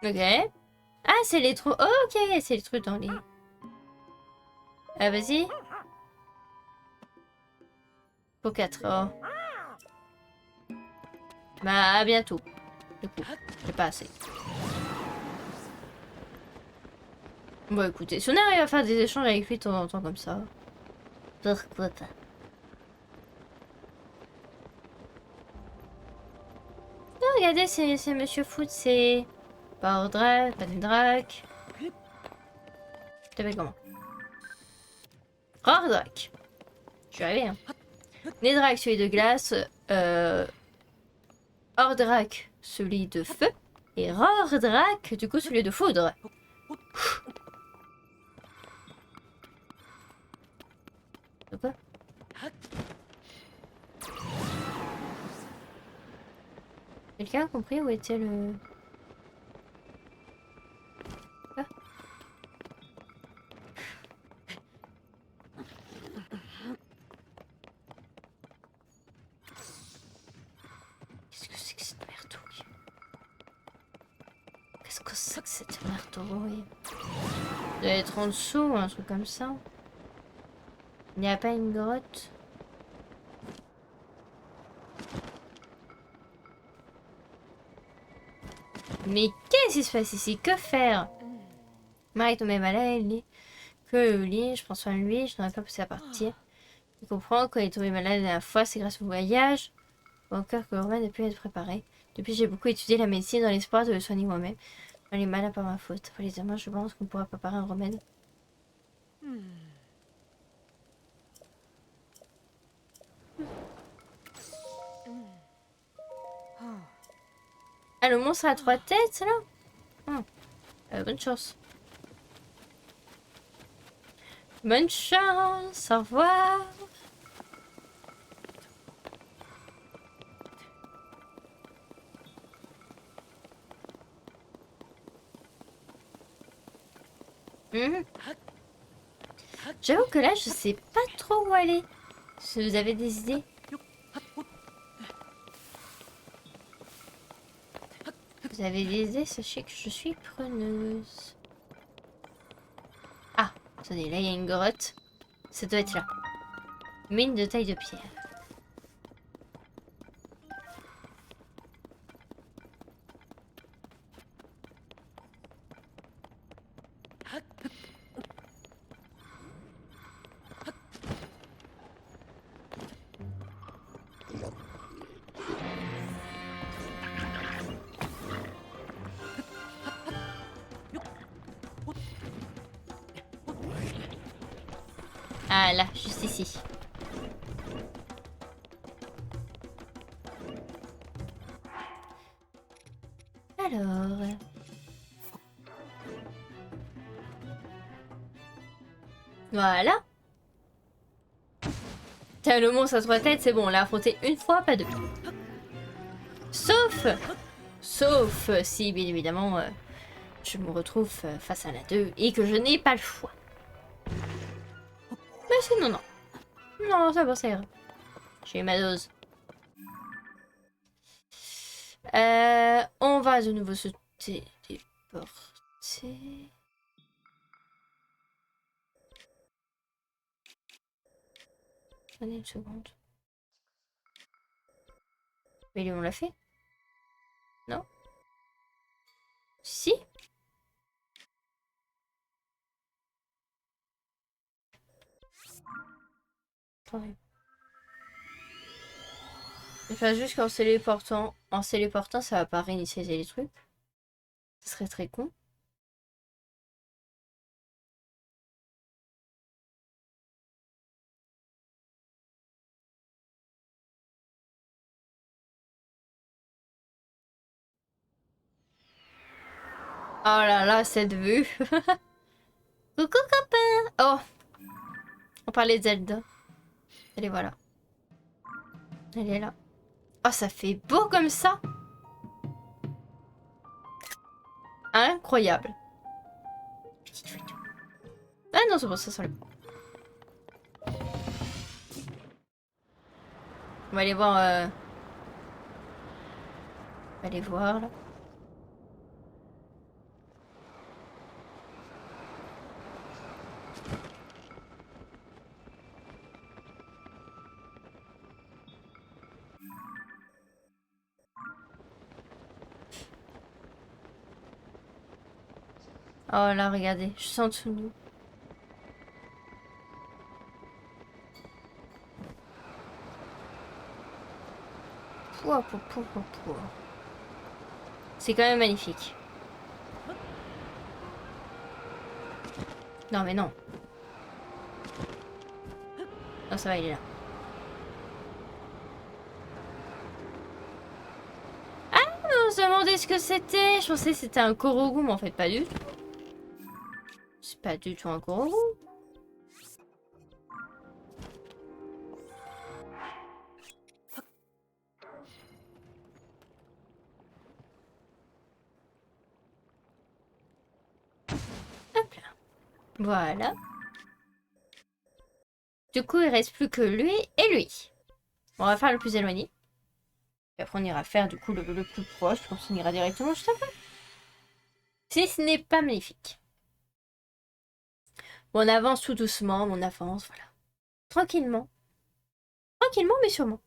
Ok. Ah, c'est les trous. Oh, ok, c'est les trucs dans les... Ah, vas-y. Pour 4. Oh. Bah, à bientôt. Du coup, j'ai pas assez. Bon, écoutez, si on arrive à faire des échanges avec lui de temps en temps comme ça, pourquoi pas. Non, regardez, c'est Monsieur Foot, c'est... Power Drake, Paden Drake. Je t'appelle comment? Rare Drake. Je suis arrivée, hein. Nédrake, celui de glace. Ordrak, celui de feu. Et Rordrak, du coup, celui de foudre. Quoi? Quelqu'un a compris où était le... Quoi? Qu'est-ce que c'est que cette merdouille? Qu'est-ce que c'est que cette merdouille? Il doit être en dessous ou un truc comme ça. Il n'y a pas une grotte? Mais qu'est-ce qui se passe ici? Que faire? Marie est tombée malade, il dit que lit, je prends soin de lui, je n'aurais pas poussé à partir. Il comprend quand il est tombé malade la dernière fois, c'est grâce au voyage. Ou encore que Roman a pu être préparé. Depuis, j'ai beaucoup étudié la médecine dans l'espoir de le soigner moi-même. J'en ai malade par ma faute. Pour les examens, je pense qu'on pourra préparer un remède. Ah, le monstre à 3 têtes, c'est là? Bonne chance. Bonne chance, au revoir. J'avoue que là, je sais pas trop où aller. Si vous avez des idées. Vous avez des idées, sachez que je suis preneuse. Ah, attendez, là il y a une grotte. Ça doit être là. Mine de taille de pierre. Ah là, juste ici. Alors... Voilà. T'as le monstre à 3 têtes, c'est bon, on l'a affronté une fois, pas deux. Sauf si, bien évidemment, je me retrouve face à la 2 et que je n'ai pas le choix. Mais sinon, non. Non, ça va, ça ira. J'ai eu ma dose. On va de nouveau se téléporter. Attendez une seconde. Mais on l'a fait? Non? Si? Attendez. Enfin, juste qu'en s'éléportant, ça va pas réinitialiser les trucs. Ce serait très con. Oh là là, cette vue. Coucou copain. Oh, on parlait de Zelda. Allez, voilà. Elle est là. Oh, ça fait beau comme ça. Incroyable. Ah non, c'est bon, ça sent le... On va aller voir... On va aller voir, là. Oh là, regardez, je suis en dessous de nous. Pouah, pouah, pouah, pouah, pouah. C'est quand même magnifique. Non mais non. Non, ça va, il est là. Ah, on se demandait ce que c'était. Je pensais que c'était un Korogu, mais en fait pas du tout. C'est pas du tout un Korogu. Hop là. Voilà. Du coup, il reste plus que lui et lui. On va faire le plus éloigné. Et après, on ira faire du coup le plus proche. Je pense qu'on ira directement juste après. Si ce n'est pas magnifique. Bon, on avance tout doucement, on avance, voilà. Tranquillement. Tranquillement, mais sûrement.